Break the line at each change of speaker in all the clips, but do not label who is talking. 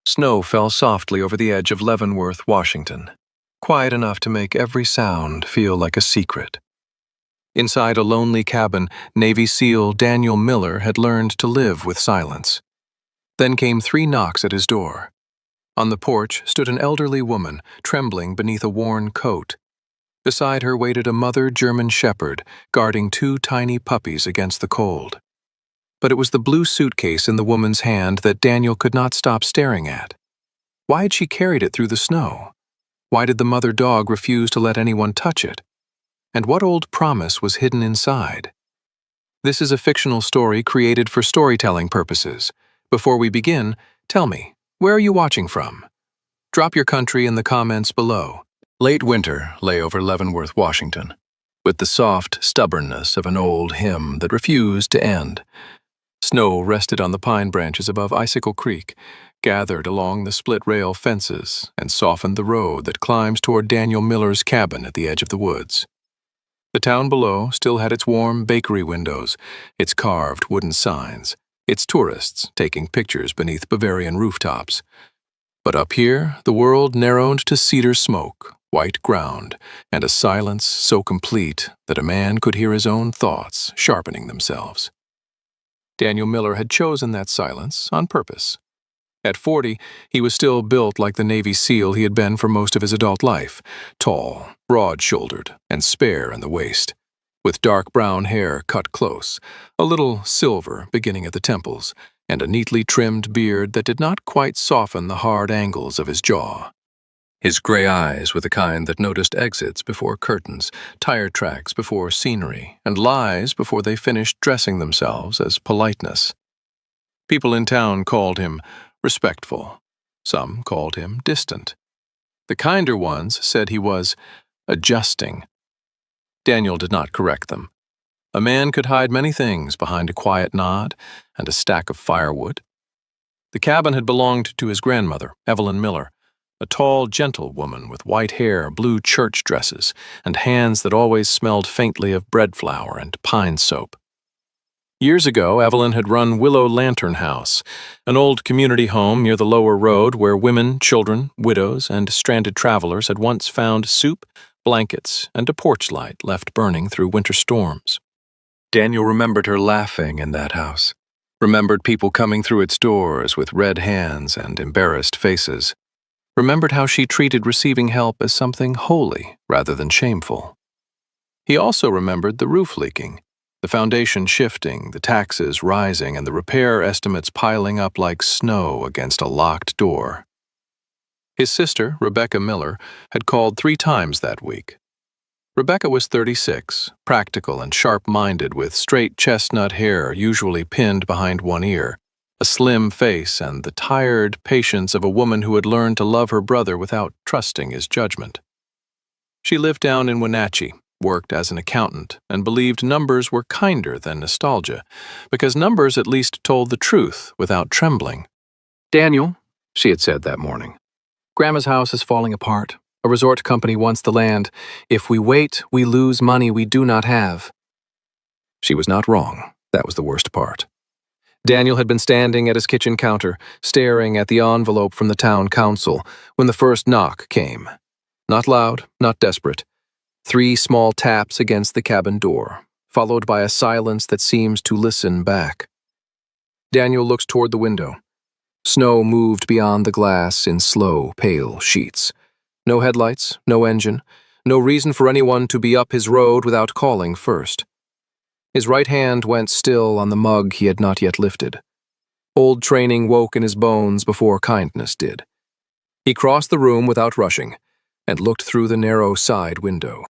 Snow fell softly over the edge of Leavenworth, Washington, quiet enough to make every sound feel like a secret. Inside a lonely cabin, Navy SEAL Daniel Miller had learned to live with silence. Then came 3 knocks at his door. On the porch stood an elderly woman, trembling beneath a worn coat. Beside her waited a mother German shepherd, guarding 2 tiny puppies against the cold. But it was the blue suitcase in the woman's hand that Daniel could not stop staring at. Why had she carried it through the snow? Why did the mother dog refuse to let anyone touch it? And what old promise was hidden inside? This is a fictional story created for storytelling purposes. Before we begin, tell me, where are you watching from? Drop your country in the comments below. Late winter lay over Leavenworth, Washington, with the soft stubbornness of an old hymn that refused to end. Snow rested on the pine branches above Icicle Creek, gathered along the split-rail fences, and softened the road that climbs toward Daniel Miller's cabin at the edge of the woods. The town below still had its warm bakery windows, its carved wooden signs, its tourists taking pictures beneath Bavarian rooftops. But up here, the world narrowed to cedar smoke, white ground, and a silence so complete that a man could hear his own thoughts sharpening themselves. Daniel Miller had chosen that silence on purpose. At 40, he was still built like the Navy SEAL he had been for most of his adult life, tall, broad-shouldered, and spare in the waist, with dark brown hair cut close, a little silver beginning at the temples, and a neatly trimmed beard that did not quite soften the hard angles of his jaw. His gray eyes were the kind that noticed exits before curtains, tire tracks before scenery, and lies before they finished dressing themselves as politeness. People in town called him respectful. Some called him distant. The kinder ones said he was adjusting. Daniel did not correct them. A man could hide many things behind a quiet nod and a stack of firewood. The cabin had belonged to his grandmother, Evelyn Miller, a tall, gentle woman with white hair, blue church dresses, and hands that always smelled faintly of bread flour and pine soap. Years ago, Evelyn had run Willow Lantern House, an old community home near the lower road where women, children, widows, and stranded travelers had once found soup, blankets, and a porch light left burning through winter storms. Daniel remembered her laughing in that house, remembered people coming through its doors with red hands and embarrassed faces, remembered how she treated receiving help as something holy rather than shameful. He also remembered the roof leaking, the foundation shifting, the taxes rising, and the repair estimates piling up like snow against a locked door. His sister, Rebecca Miller, had called 3 times that week. Rebecca was 36, practical and sharp-minded with straight chestnut hair usually pinned behind one ear, a slim face, and the tired patience of a woman who had learned to love her brother without trusting his judgment. She lived down in Wenatchee, worked as an accountant, and believed numbers were kinder than nostalgia, because numbers at least told the truth without trembling. "Daniel," she had said that morning, "Grandma's house is falling apart. A resort company wants the land. If we wait, we lose money we do not have." She was not wrong. That was the worst part. Daniel had been standing at his kitchen counter, staring at the envelope from the town council, when the first knock came. Not loud, not desperate. 3 small taps against the cabin door, followed by a silence that seems to listen back. Daniel looked toward the window. Snow moved beyond the glass in slow, pale sheets. No headlights, no engine, no reason for anyone to be up his road without calling first. His right hand went still on the mug he had not yet lifted. Old training woke in his bones before kindness did. He crossed the room without rushing, and looked through the narrow side window.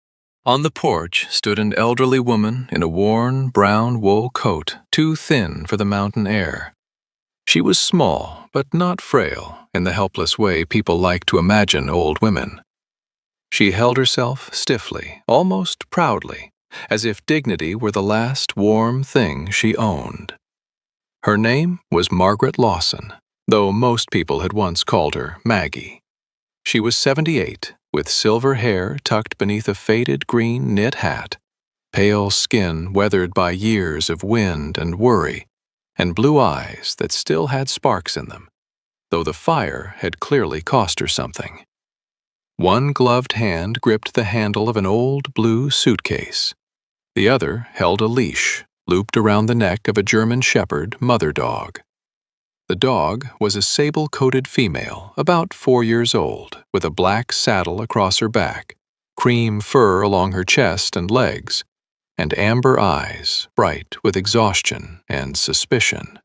On the porch stood an elderly woman in a worn, brown wool coat, too thin for the mountain air. She was small, but not frail, in the helpless way people like to imagine old women. She held herself stiffly, almost proudly, as if dignity were the last warm thing she owned. Her name was Margaret Lawson, though most people had once called her Maggie. She was 78, with silver hair tucked beneath a faded green knit hat, pale skin weathered by years of wind and worry, and blue eyes that still had sparks in them. though the fire had clearly cost her something. One gloved hand gripped the handle of an old blue suitcase. The other held a leash looped around the neck of a German Shepherd mother dog. The dog was a sable-coated female, about 4 years old, with a black saddle across her back, cream fur along her chest and legs, and amber eyes bright with exhaustion and suspicion.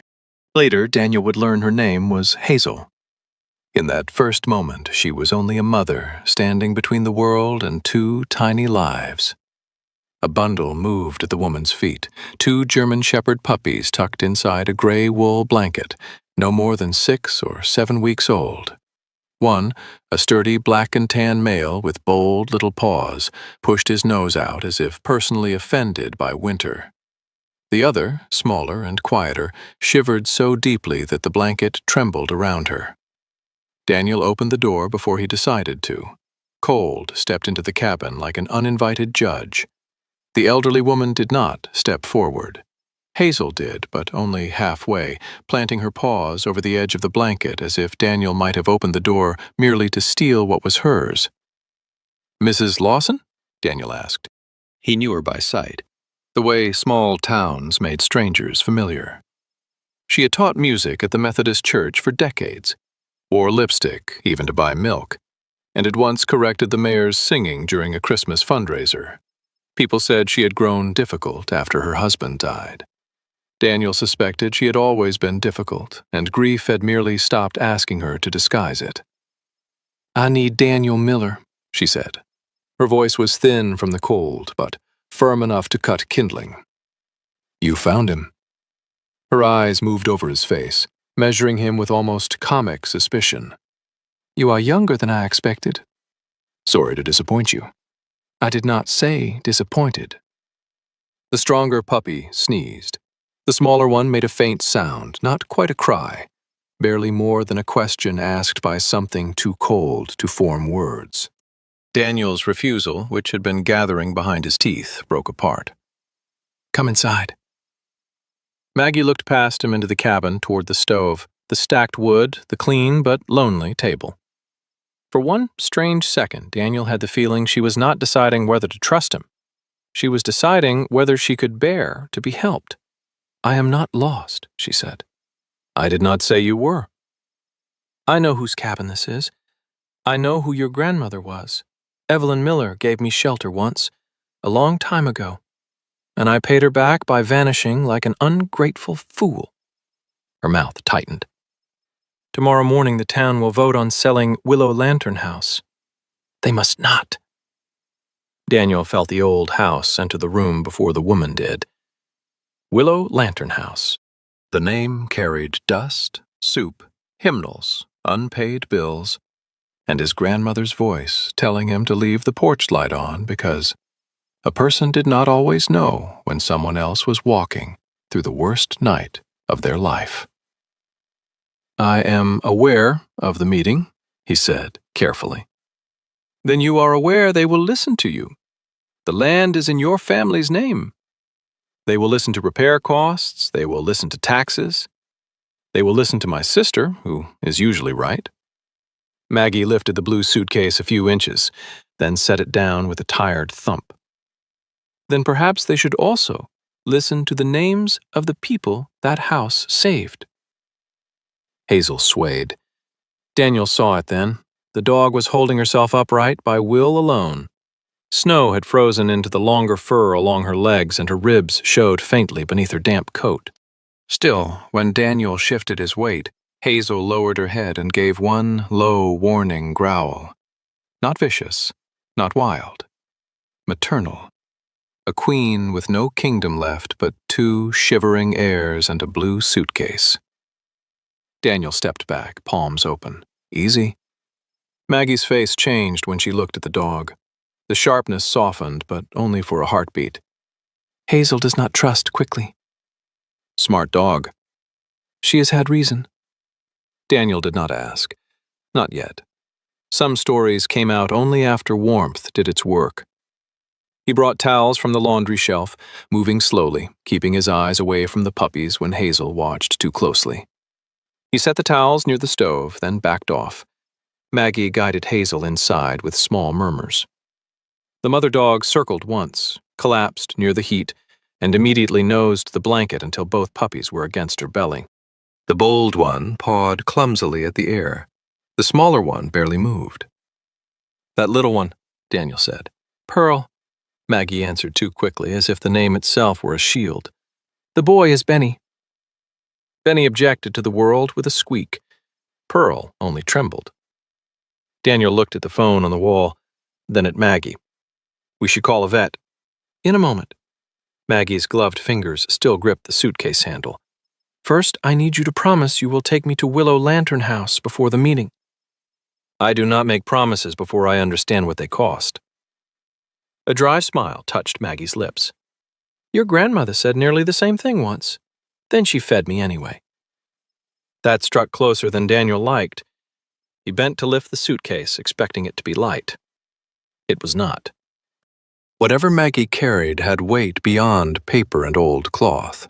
Later, Daniel would learn her name was Hazel. In that first moment, she was only a mother standing between the world and 2 tiny lives. A bundle moved at the woman's feet, 2 German Shepherd puppies tucked inside a gray wool blanket, no more than 6 or 7 weeks old. One, a sturdy black and tan male with bold little paws, pushed his nose out as if personally offended by winter. The other, smaller and quieter, shivered so deeply that the blanket trembled around her. Daniel opened the door before he decided to. Cold stepped into the cabin like an uninvited judge. The elderly woman did not step forward. Hazel did, but only halfway, planting her paws over the edge of the blanket as if Daniel might have opened the door merely to steal what was hers. "Mrs. Lawson?" Daniel asked. He knew her by sight, the way small towns made strangers familiar. She had taught music at the Methodist Church for decades, wore lipstick even to buy milk, and had once corrected the mayor's singing during a Christmas fundraiser. People said she had grown difficult after her husband died. Daniel suspected she had always been difficult, and grief had merely stopped asking her to disguise it. "I need Daniel Miller," she said. Her voice was thin from the cold, but firm enough to cut kindling. "You found him." Her eyes moved over his face, measuring him with almost comic suspicion. "You are younger than I expected." "Sorry to disappoint you." "I did not say disappointed." The stronger puppy sneezed. The smaller one made a faint sound, not quite a cry, barely more than a question asked by something too cold to form words. Daniel's refusal, which had been gathering behind his teeth, broke apart. "Come inside." Maggie looked past him into the cabin toward the stove, the stacked wood, the clean but lonely table. For one strange second, Daniel had the feeling she was not deciding whether to trust him. She was deciding whether she could bear to be helped. "I am not lost," she said. "I did not say you were." "I know whose cabin this is. I know who your grandmother was. Evelyn Miller gave me shelter once, a long time ago, and I paid her back by vanishing like an ungrateful fool." Her mouth tightened. "Tomorrow morning the town will vote on selling Willow Lantern House." "They must not." Daniel felt the old house enter the room before the woman did. Willow Lantern House. The name carried dust, soup, hymnals, unpaid bills, and his grandmother's voice telling him to leave the porch light on because a person did not always know when someone else was walking through the worst night of their life. "I am aware of the meeting," he said carefully. "Then you are aware they will listen to you. The land is in your family's name. They will listen to repair costs, they will listen to taxes. They will listen to my sister, who is usually right." Maggie lifted the blue suitcase a few inches, then set it down with a tired thump. "Then perhaps they should also listen to the names of the people that house saved." Hazel swayed. Daniel saw it then. The dog was holding herself upright by will alone. Snow had frozen into the longer fur along her legs, and her ribs showed faintly beneath her damp coat. Still, when Daniel shifted his weight, Hazel lowered her head and gave one low, warning growl. Not vicious, not wild. Maternal. A queen with no kingdom left but 2 shivering heirs and a blue suitcase. Daniel stepped back, palms open. Easy. Maggie's face changed when she looked at the dog. The sharpness softened, but only for a heartbeat. "Hazel does not trust quickly." "Smart dog." "She has had reason." Daniel did not ask. Not yet. Some stories came out only after warmth did its work. He brought towels from the laundry shelf, moving slowly, keeping his eyes away from the puppies when Hazel watched too closely. He set the towels near the stove, then backed off. Maggie guided Hazel inside with small murmurs. The mother dog circled once, collapsed near the heat, and immediately nosed the blanket until both puppies were against her belly. The bold one pawed clumsily at the air. The smaller one barely moved. "That little one," Daniel said. "Pearl," Maggie answered too quickly, as if the name itself were a shield. "The boy is Benny." Benny objected to the world with a squeak. Pearl only trembled. Daniel looked at the phone on the wall, then at Maggie. "We should call a vet." "In a moment." Maggie's gloved fingers still gripped the suitcase handle. "First, I need you to promise you will take me to Willow Lantern House before the meeting." "I do not make promises before I understand what they cost." A dry smile touched Maggie's lips. "Your grandmother said nearly the same thing once. Then she fed me anyway." That struck closer than Daniel liked. He bent to lift the suitcase, expecting it to be light. It was not. Whatever Maggie carried had weight beyond paper and old cloth.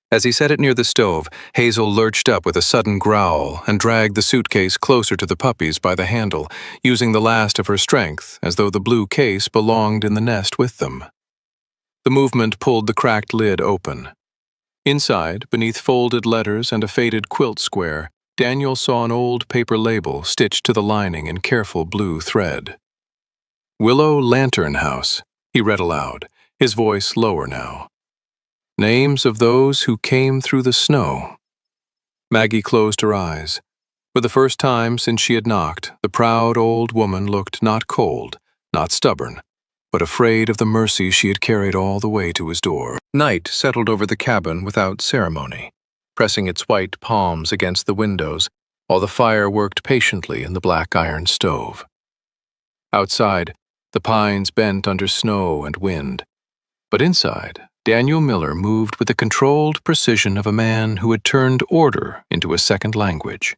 As he set it near the stove, Hazel lurched up with a sudden growl and dragged the suitcase closer to the puppies by the handle, using the last of her strength, as though the blue case belonged in the nest with them. The movement pulled the cracked lid open. Inside, beneath folded letters and a faded quilt square, Daniel saw an old paper label stitched to the lining in careful blue thread. "Willow Lantern House," he read aloud, his voice lower now. "Names of those who came through the snow." Maggie closed her eyes. For the first time since she had knocked, the proud old woman looked not cold, not stubborn, but afraid of the mercy she had carried all the way to his door. Night settled over the cabin without ceremony, pressing its white palms against the windows, while the fire worked patiently in the black iron stove. Outside, the pines bent under snow and wind, but inside, Daniel Miller moved with the controlled precision of a man who had turned order into a second language.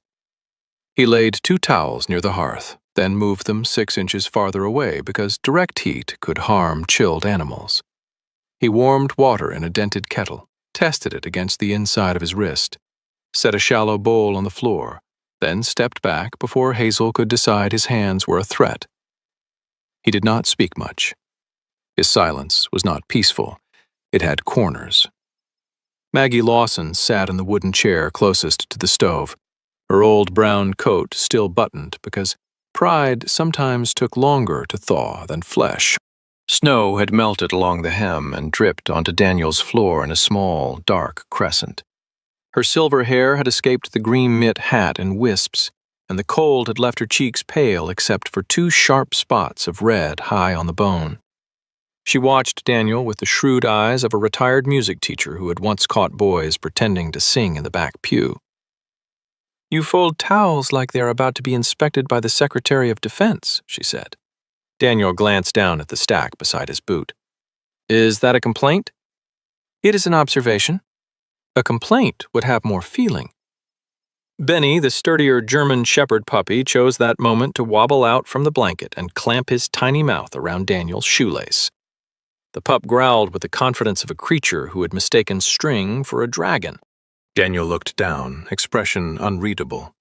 He laid 2 towels near the hearth, then moved them 6 inches farther away because direct heat could harm chilled animals. He warmed water in a dented kettle, tested it against the inside of his wrist, set a shallow bowl on the floor, then stepped back before Hazel could decide his hands were a threat. He did not speak much. His silence was not peaceful. It had corners. Maggie Lawson sat in the wooden chair closest to the stove, her old brown coat still buttoned because pride sometimes took longer to thaw than flesh. Snow had melted along the hem and dripped onto Daniel's floor in a small, dark crescent. Her silver hair had escaped the green mitt hat in wisps, and the cold had left her cheeks pale except for 2 sharp spots of red high on the bone. She watched Daniel with the shrewd eyes of a retired music teacher who had once caught boys pretending to sing in the back pew. "You fold towels like they are about to be inspected by the Secretary of Defense," she said. Daniel glanced down at the stack beside his boot. "Is that a complaint?" "It is an observation. A complaint would have more feeling." Benny, the sturdier German Shepherd puppy, chose that moment to wobble out from the blanket and clamp his tiny mouth around Daniel's shoelace. The pup growled with the confidence of a creature who had mistaken string for a dragon. Daniel looked down, expression unreadable.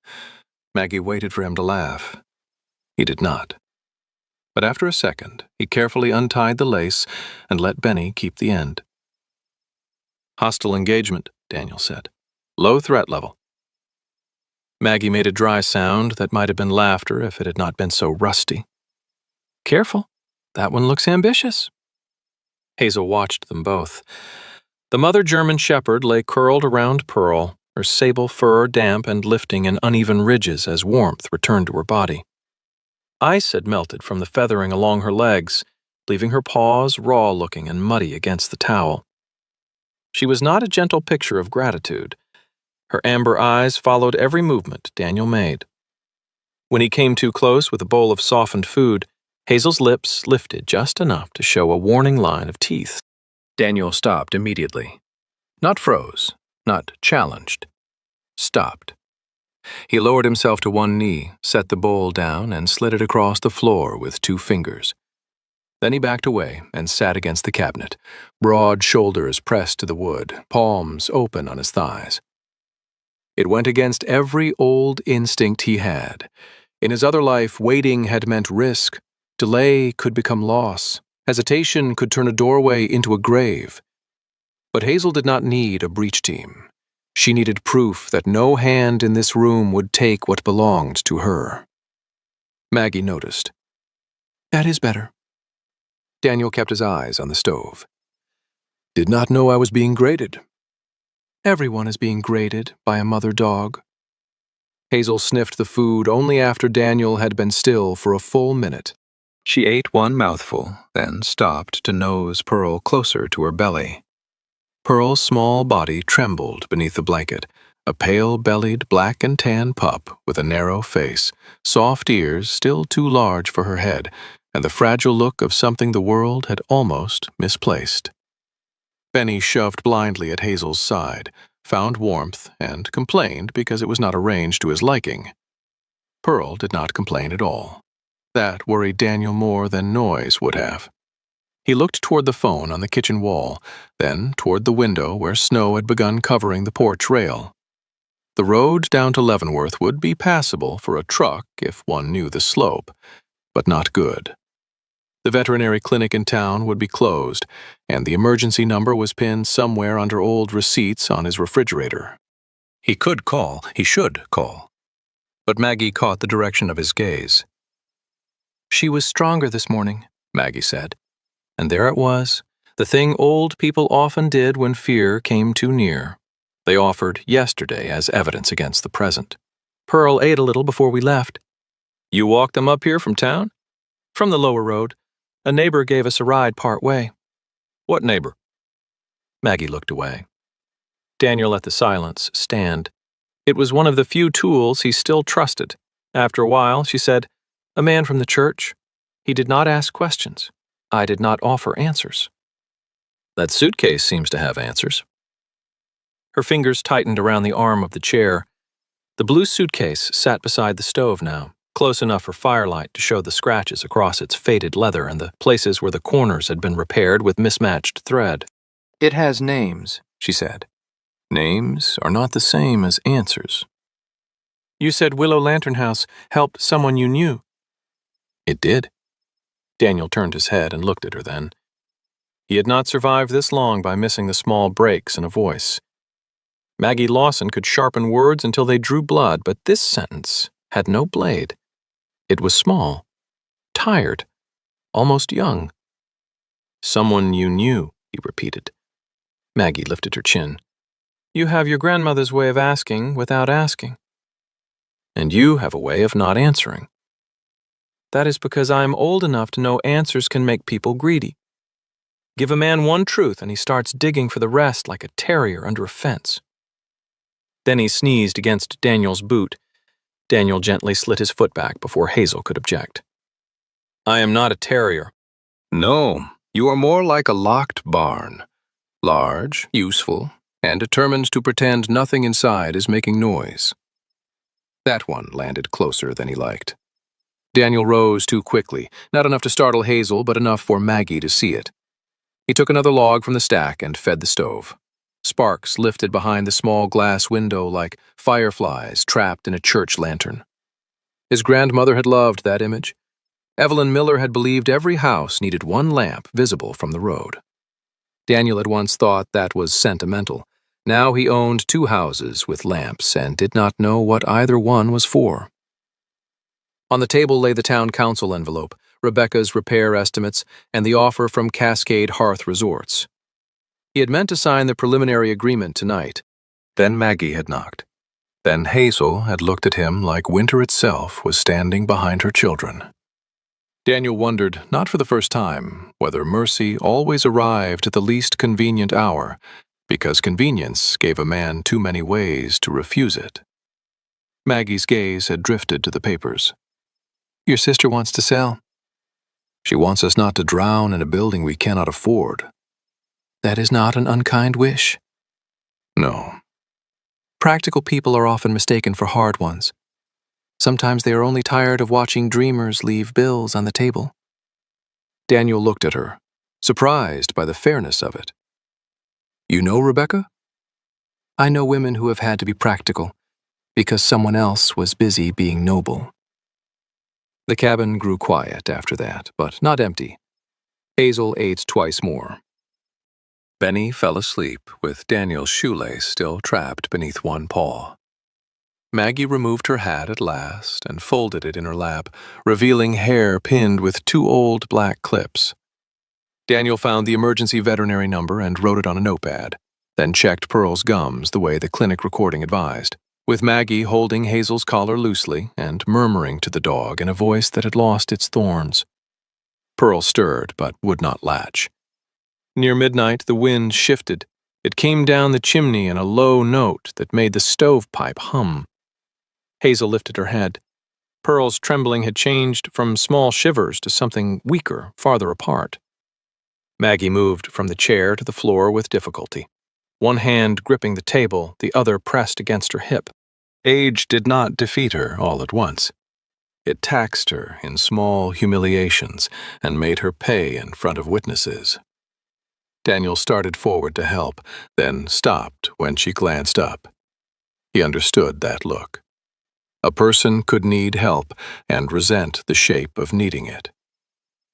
Maggie waited for him to laugh. He did not. But after a second, he carefully untied the lace and let Benny keep the end. "Hostile engagement," Daniel said. "Low threat level." Maggie made a dry sound that might have been laughter if it had not been so rusty. "Careful. That one looks ambitious." Hazel watched them both. The mother German Shepherd lay curled around Pearl, her sable fur damp and lifting in uneven ridges as warmth returned to her body. Ice had melted from the feathering along her legs, leaving her paws raw-looking and muddy against the towel. She was not a gentle picture of gratitude. Her amber eyes followed every movement Daniel made. When he came too close with a bowl of softened food, Hazel's lips lifted just enough to show a warning line of teeth. Daniel stopped immediately. Not froze, not challenged. Stopped. He lowered himself to one knee, set the bowl down, and slid it across the floor with 2 fingers. Then he backed away and sat against the cabinet, broad shoulders pressed to the wood, palms open on his thighs. It went against every old instinct he had. In his other life, waiting had meant risk. Delay could become loss. Hesitation could turn a doorway into a grave. But Hazel did not need a breach team. She needed proof that no hand in this room would take what belonged to her. Maggie noticed. "That is better." Daniel kept his eyes on the stove. "Did not know I was being graded." "Everyone is being graded by a mother dog." Hazel sniffed the food only after Daniel had been still for a full minute. She ate one mouthful, then stopped to nose Pearl closer to her belly. Pearl's small body trembled beneath the blanket, a pale-bellied black and tan pup with a narrow face, soft ears still too large for her head, and the fragile look of something the world had almost misplaced. Benny shoved blindly at Hazel's side, found warmth, and complained because it was not arranged to his liking. Pearl did not complain at all. That worried Daniel more than noise would have. He looked toward the phone on the kitchen wall, then toward the window where snow had begun covering the porch rail. The road down to Leavenworth would be passable for a truck if one knew the slope, but not good. The veterinary clinic in town would be closed, and the emergency number was pinned somewhere under old receipts on his refrigerator. He could call, he should call. But Maggie caught the direction of his gaze. "She was stronger this morning," Maggie said. And there it was, the thing old people often did when fear came too near. They offered yesterday as evidence against the present. "Pearl ate a little before we left." "You walked them up here from town?" "From the lower road. A neighbor gave us a ride part way." "What neighbor?" Maggie looked away. Daniel let the silence stand. It was one of the few tools he still trusted. After a while, she said, "A man from the church. He did not ask questions. I did not offer answers." "That suitcase seems to have answers." Her fingers tightened around the arm of the chair. The blue suitcase sat beside the stove now, close enough for firelight to show the scratches across its faded leather and the places where the corners had been repaired with mismatched thread. "It has names," she said. "Names are not the same as answers." "You said Willow Lantern House helped someone you knew." "It did." Daniel turned his head and looked at her then. He had not survived this long by missing the small breaks in a voice. Maggie Lawson could sharpen words until they drew blood, but this sentence had no blade. It was small, tired, almost young. "Someone you knew," he repeated. Maggie lifted her chin. "You have your grandmother's way of asking without asking." "And you have a way of not answering." "That is because I am old enough to know answers can make people greedy. Give a man one truth and he starts digging for the rest like a terrier under a fence." Then he sneezed against Daniel's boot. Daniel gently slid his foot back before Hazel could object. "I am not a terrier." "No, you are more like a locked barn. Large, useful, and determined to pretend nothing inside is making noise." That one landed closer than he liked. Daniel rose too quickly, not enough to startle Hazel, but enough for Maggie to see it. He took another log from the stack and fed the stove. Sparks lifted behind the small glass window like fireflies trapped in a church lantern. His grandmother had loved that image. Evelyn Miller had believed every house needed one lamp visible from the road. Daniel had once thought that was sentimental. Now he owned 2 houses with lamps and did not know what either one was for. On the table lay the town council envelope, Rebecca's repair estimates, and the offer from Cascade Hearth Resorts. He had meant to sign the preliminary agreement tonight. Then Maggie had knocked. Then Hazel had looked at him like winter itself was standing behind her children. Daniel wondered, not for the first time, whether mercy always arrived at the least convenient hour, because convenience gave a man too many ways to refuse it. Maggie's gaze had drifted to the papers. "Your sister wants to sell." "She wants us not to drown in a building we cannot afford." "That is not an unkind wish." "No." "Practical people are often mistaken for hard ones. Sometimes they are only tired of watching dreamers leave bills on the table." Daniel looked at her, surprised by the fairness of it. "You know Rebecca?" "I know women who have had to be practical, because someone else was busy being noble. The cabin grew quiet after that, but not empty. Hazel ate twice more. Benny fell asleep with Daniel's shoelace still trapped beneath one paw. Maggie removed her hat at last and folded it in her lap, revealing hair pinned with 2 old black clips. Daniel found the emergency veterinary number and wrote it on a notepad, then checked Pearl's gums the way the clinic recording advised, with Maggie holding Hazel's collar loosely and murmuring to the dog in a voice that had lost its thorns. Pearl stirred but would not latch. Near midnight, the wind shifted. It came down the chimney in a low note that made the stovepipe hum. Hazel lifted her head. Pearl's trembling had changed from small shivers to something weaker, farther apart. Maggie moved from the chair to the floor with difficulty, one hand gripping the table, the other pressed against her hip. Age did not defeat her all at once. It taxed her in small humiliations and made her pay in front of witnesses. Daniel started forward to help, then stopped when she glanced up. He understood that look. A person could need help and resent the shape of needing it.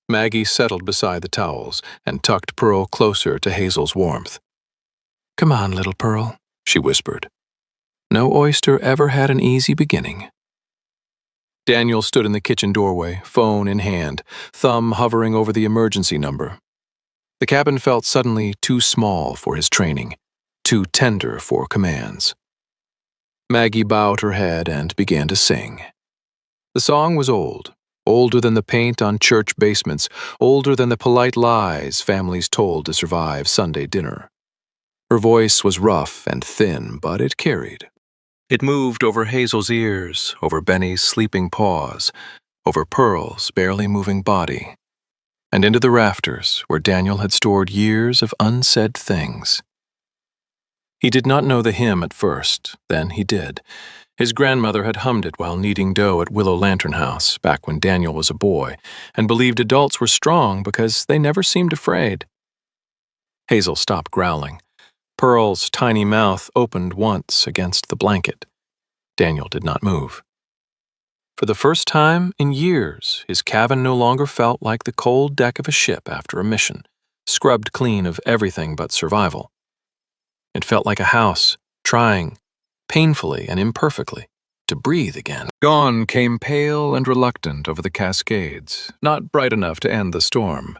Maggie settled beside the towels and tucked Pearl closer to Hazel's warmth. "Come on, little Pearl," she whispered. "No oyster ever had an easy beginning." Daniel stood in the kitchen doorway, phone in hand, thumb hovering over the emergency number. The cabin felt suddenly too small for his training, too tender for commands. Maggie bowed her head and began to sing. The song was old, older than the paint on church basements, older than the polite lies families told to survive Sunday dinner. Her voice was rough and thin, but it carried. It moved over Hazel's ears, over Benny's sleeping paws, over Pearl's barely moving body, and into the rafters where Daniel had stored years of unsaid things. He did not know the hymn at first, then he did. His grandmother had hummed it while kneading dough at Willow Lantern House back when Daniel was a boy, and believed adults were strong because they never seemed afraid. Hazel stopped growling. Pearl's tiny mouth opened once against the blanket. Daniel did not move. For the first time in years, his cabin no longer felt like the cold deck of a ship after a mission, scrubbed clean of everything but survival. It felt like a house, trying, painfully and imperfectly, to breathe again. Dawn came pale and reluctant over the Cascades, not bright enough to end the storm,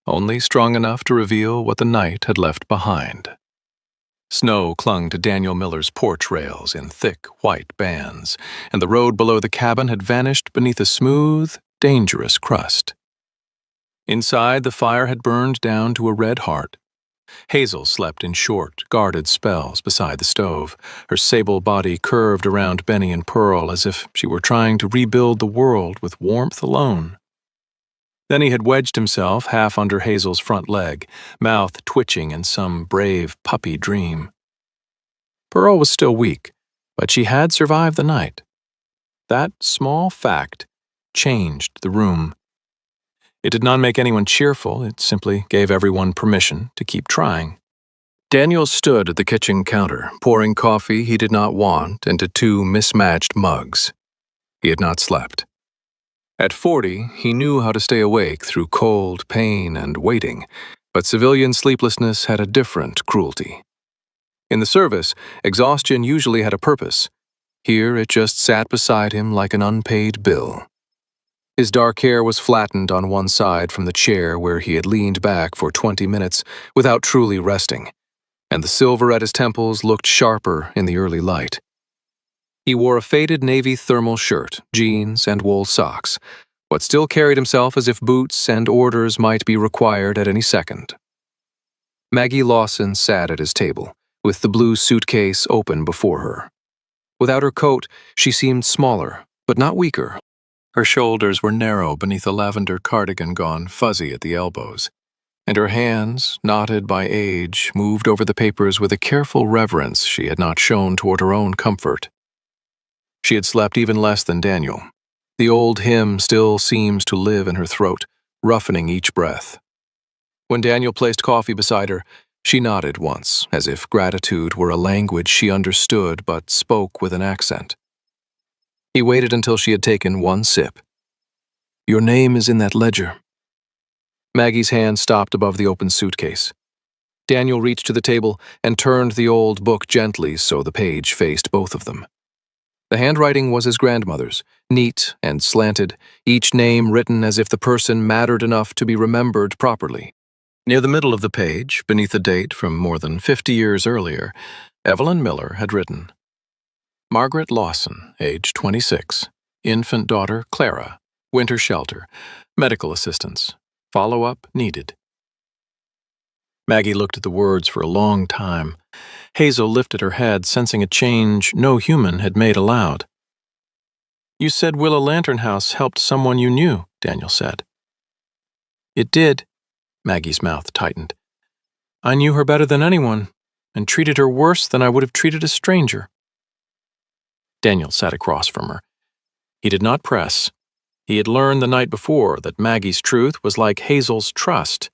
only strong enough to reveal what the night had left behind. Snow clung to Daniel Miller's porch rails in thick, white bands, and the road below the cabin had vanished beneath a smooth, dangerous crust. Inside, the fire had burned down to a red heart. Hazel slept in short, guarded spells beside the stove, her sable body curved around Benny and Pearl as if she were trying to rebuild the world with warmth alone. Then he had wedged himself half under Hazel's front leg, mouth twitching in some brave puppy dream. Pearl was still weak, but she had survived the night. That small fact changed the room. It did not make anyone cheerful, it simply gave everyone permission to keep trying. Daniel stood at the kitchen counter, pouring coffee he did not want into 2 mismatched mugs. He had not slept. At 40, he knew how to stay awake through cold, pain, and waiting, but civilian sleeplessness had a different cruelty. In the service, exhaustion usually had a purpose. Here it just sat beside him like an unpaid bill. His dark hair was flattened on one side from the chair where he had leaned back for 20 minutes without truly resting, and the silver at his temples looked sharper in the early light. He wore a faded navy thermal shirt, jeans, and wool socks, but still carried himself as if boots and orders might be required at any second. Maggie Lawson sat at his table, with the blue suitcase open before her. Without her coat, she seemed smaller, but not weaker. Her shoulders were narrow beneath a lavender cardigan gone fuzzy at the elbows, and her hands, knotted by age, moved over the papers with a careful reverence she had not shown toward her own comfort. She had slept even less than Daniel. The old hymn still seems to live in her throat, roughening each breath. When Daniel placed coffee beside her, she nodded once, as if gratitude were a language she understood but spoke with an accent. He waited until she had taken one sip. "Your name is in that ledger." Maggie's hand stopped above the open suitcase. Daniel reached to the table and turned the old book gently so the page faced both of them. The handwriting was his grandmother's, neat and slanted, each name written as if the person mattered enough to be remembered properly. Near the middle of the page, beneath a date from more than 50 years earlier, Evelyn Miller had written, "Margaret Lawson, age 26, infant daughter Clara, winter shelter, medical assistance, follow-up needed." Maggie looked at the words for a long time. Hazel lifted her head, sensing a change no human had made aloud. "You said Willow Lantern House helped someone you knew," Daniel said. "It did." Maggie's mouth tightened. "I knew her better than anyone, and treated her worse than I would have treated a stranger." Daniel sat across from her. He did not press. He had learned the night before that Maggie's truth was like Hazel's trust.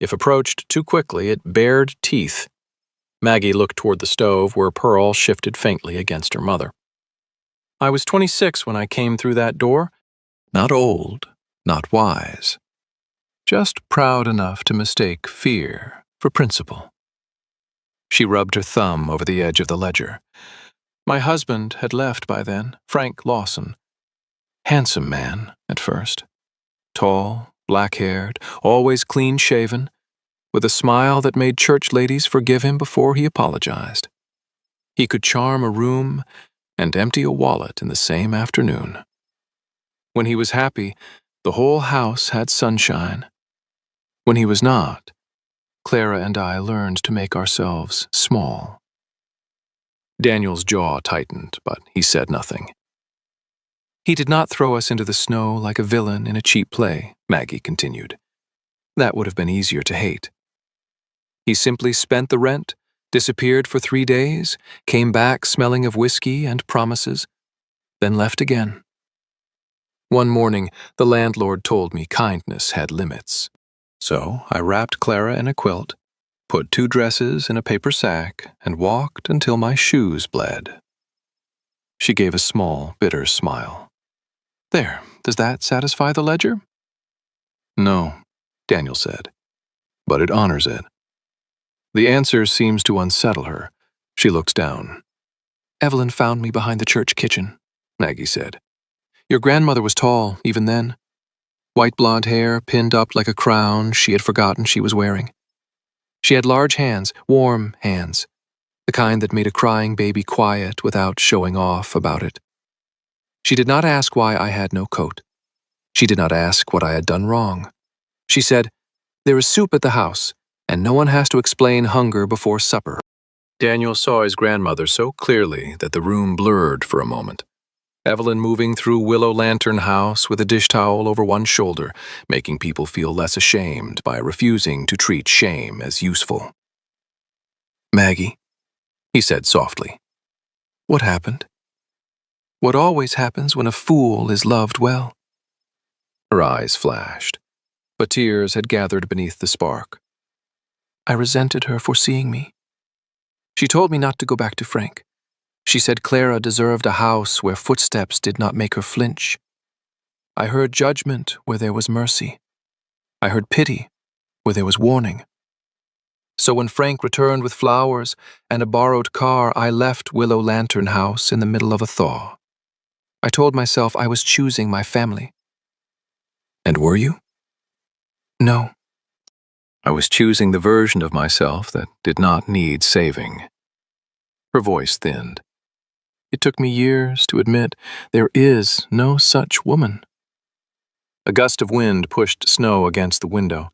If approached too quickly, it bared teeth. Maggie looked toward the stove where Pearl shifted faintly against her mother. "I was 26 when I came through that door. Not old, not wise. Just proud enough to mistake fear for principle." She rubbed her thumb over the edge of the ledger. "My husband had left by then, Frank Lawson. Handsome man at first. Tall, black-haired, always clean-shaven, with a smile that made church ladies forgive him before he apologized. He could charm a room and empty a wallet in the same afternoon. When he was happy, the whole house had sunshine. When he was not, Clara and I learned to make ourselves small." Daniel's jaw tightened, but he said nothing. "He did not throw us into the snow like a villain in a cheap play," Maggie continued. "That would have been easier to hate. He simply spent the rent, disappeared for 3 days, came back smelling of whiskey and promises, then left again. One morning, the landlord told me kindness had limits. So I wrapped Clara in a quilt, put 2 dresses in a paper sack, and walked until my shoes bled." She gave a small, bitter smile. "There, does that satisfy the ledger?" "No," Daniel said, "but it honors it." The answer seems to unsettle her. She looks down. "Evelyn found me behind the church kitchen," Maggie said. "Your grandmother was tall, even then. White blonde hair pinned up like a crown she had forgotten she was wearing. She had large hands, warm hands, the kind that made a crying baby quiet without showing off about it. She did not ask why I had no coat. She did not ask what I had done wrong. She said, 'There is soup at the house, and no one has to explain hunger before supper.'" Daniel saw his grandmother so clearly that the room blurred for a moment. Evelyn moving through Willow Lantern House with a dish towel over one shoulder, making people feel less ashamed by refusing to treat shame as useful. "Maggie," he said softly, "what happened?" "What always happens when a fool is loved well." Her eyes flashed, but tears had gathered beneath the spark. "I resented her for seeing me. She told me not to go back to Frank. She said Clara deserved a house where footsteps did not make her flinch. I heard judgment where there was mercy. I heard pity where there was warning. So when Frank returned with flowers and a borrowed car, I left Willow Lantern House in the middle of a thaw. I told myself I was choosing my family." "And were you?" "No. I was choosing the version of myself that did not need saving." Her voice thinned. "It took me years to admit there is no such woman." A gust of wind pushed snow against the window.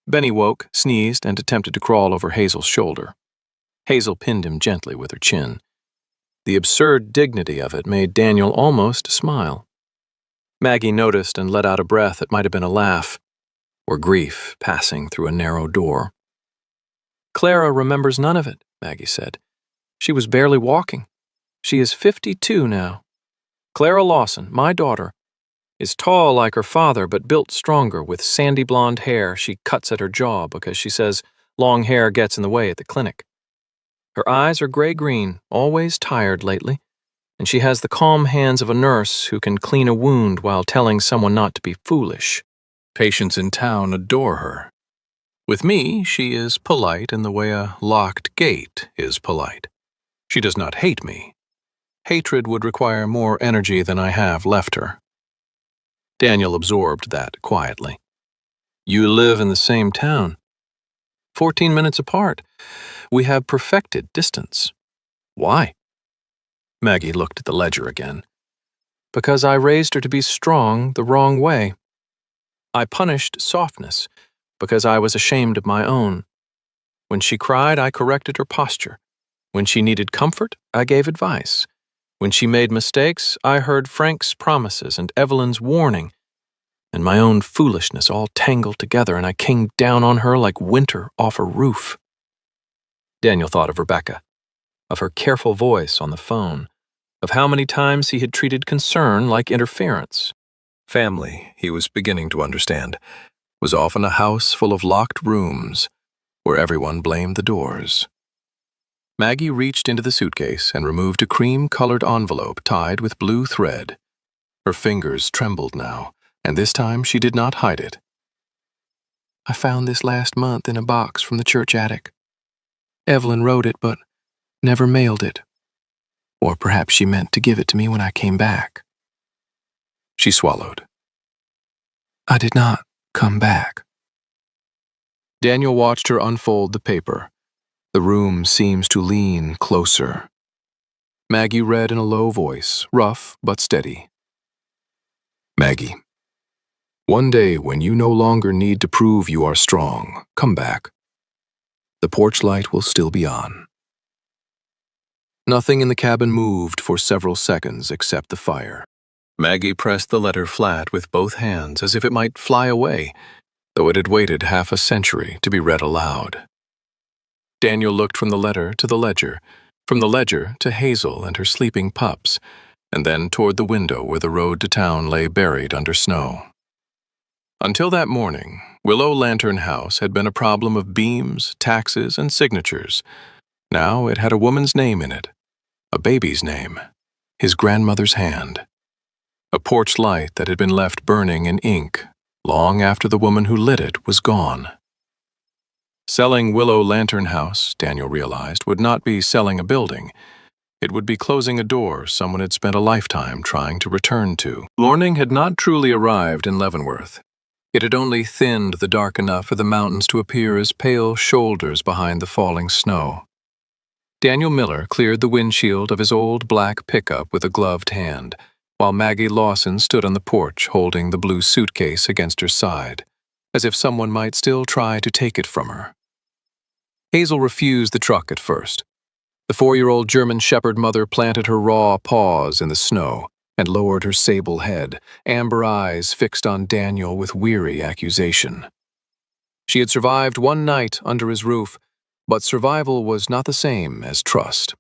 Benny woke, sneezed, and attempted to crawl over Hazel's shoulder. Hazel pinned him gently with her chin. The absurd dignity of it made Daniel almost smile. Maggie noticed and let out a breath that might have been a laugh, or grief passing through a narrow door. "Clara remembers none of it," Maggie said. "She was barely walking. She is 52 now. Clara Lawson, my daughter, is tall like her father but built stronger with sandy blonde hair she cuts at her jaw because she says long hair gets in the way at the clinic. Her eyes are gray-green, always tired lately, and she has the calm hands of a nurse who can clean a wound while telling someone not to be foolish. Patients in town adore her. With me, she is polite in the way a locked gate is polite. She does not hate me. Hatred would require more energy than I have left her. Daniel absorbed that quietly. You live in the same town. 14 minutes apart. We have perfected distance. Why? Maggie looked at the ledger again. Because I raised her to be strong the wrong way. I punished softness because I was ashamed of my own. When she cried, I corrected her posture. When she needed comfort, I gave advice. When she made mistakes, I heard Frank's promises and Evelyn's warning, and my own foolishness all tangled together, and I came down on her like winter off a roof. Daniel thought of Rebecca, of her careful voice on the phone, of how many times he had treated concern like interference. Family, he was beginning to understand, was often a house full of locked rooms where everyone blamed the doors. Maggie reached into the suitcase and removed a cream-colored envelope tied with blue thread. Her fingers trembled now, and this time she did not hide it. I found this last month in a box from the church attic. Evelyn wrote it, but never mailed it. Or perhaps she meant to give it to me when I came back. She swallowed. I did not come back. Daniel watched her unfold the paper. The room seems to lean closer. Maggie read in a low voice, rough but steady. Maggie, one day when you no longer need to prove you are strong, come back. The porch light will still be on. Nothing in the cabin moved for several seconds except the fire. Maggie pressed the letter flat with both hands as if it might fly away, though it had waited half a century to be read aloud. Daniel looked from the letter to the ledger, from the ledger to Hazel and her sleeping pups, and then toward the window where the road to town lay buried under snow. Until that morning, Willow Lantern House had been a problem of beams, taxes, and signatures. Now it had a woman's name in it, a baby's name, his grandmother's hand. A porch light that had been left burning in ink long after the woman who lit it was gone. Selling Willow Lantern House, Daniel realized, would not be selling a building. It would be closing a door someone had spent a lifetime trying to return to. Morning had not truly arrived in Leavenworth. It had only thinned the dark enough for the mountains to appear as pale shoulders behind the falling snow. Daniel Miller cleared the windshield of his old black pickup with a gloved hand, while Maggie Lawson stood on the porch holding the blue suitcase against her side, as if someone might still try to take it from her. Hazel refused the truck at first. The 4-year-old German shepherd mother planted her raw paws in the snow and lowered her sable head, amber eyes fixed on Daniel with weary accusation. She had survived one night under his roof, but survival was not the same as trust.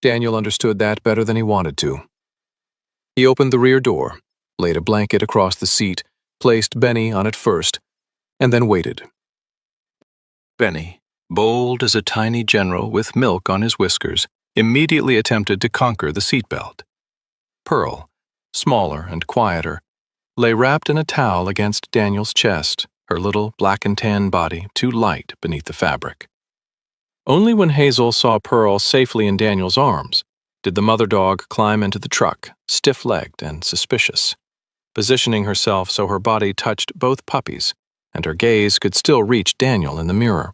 Daniel understood that better than he wanted to. He opened the rear door, laid a blanket across the seat, placed Benny on it first, and then waited. Benny, bold as a tiny general with milk on his whiskers, immediately attempted to conquer the seatbelt. Pearl, smaller and quieter, lay wrapped in a towel against Daniel's chest, her little black and tan body too light beneath the fabric. Only when Hazel saw Pearl safely in Daniel's arms did the mother dog climb into the truck, stiff-legged and suspicious, positioning herself so her body touched both puppies, and her gaze could still reach Daniel in the mirror.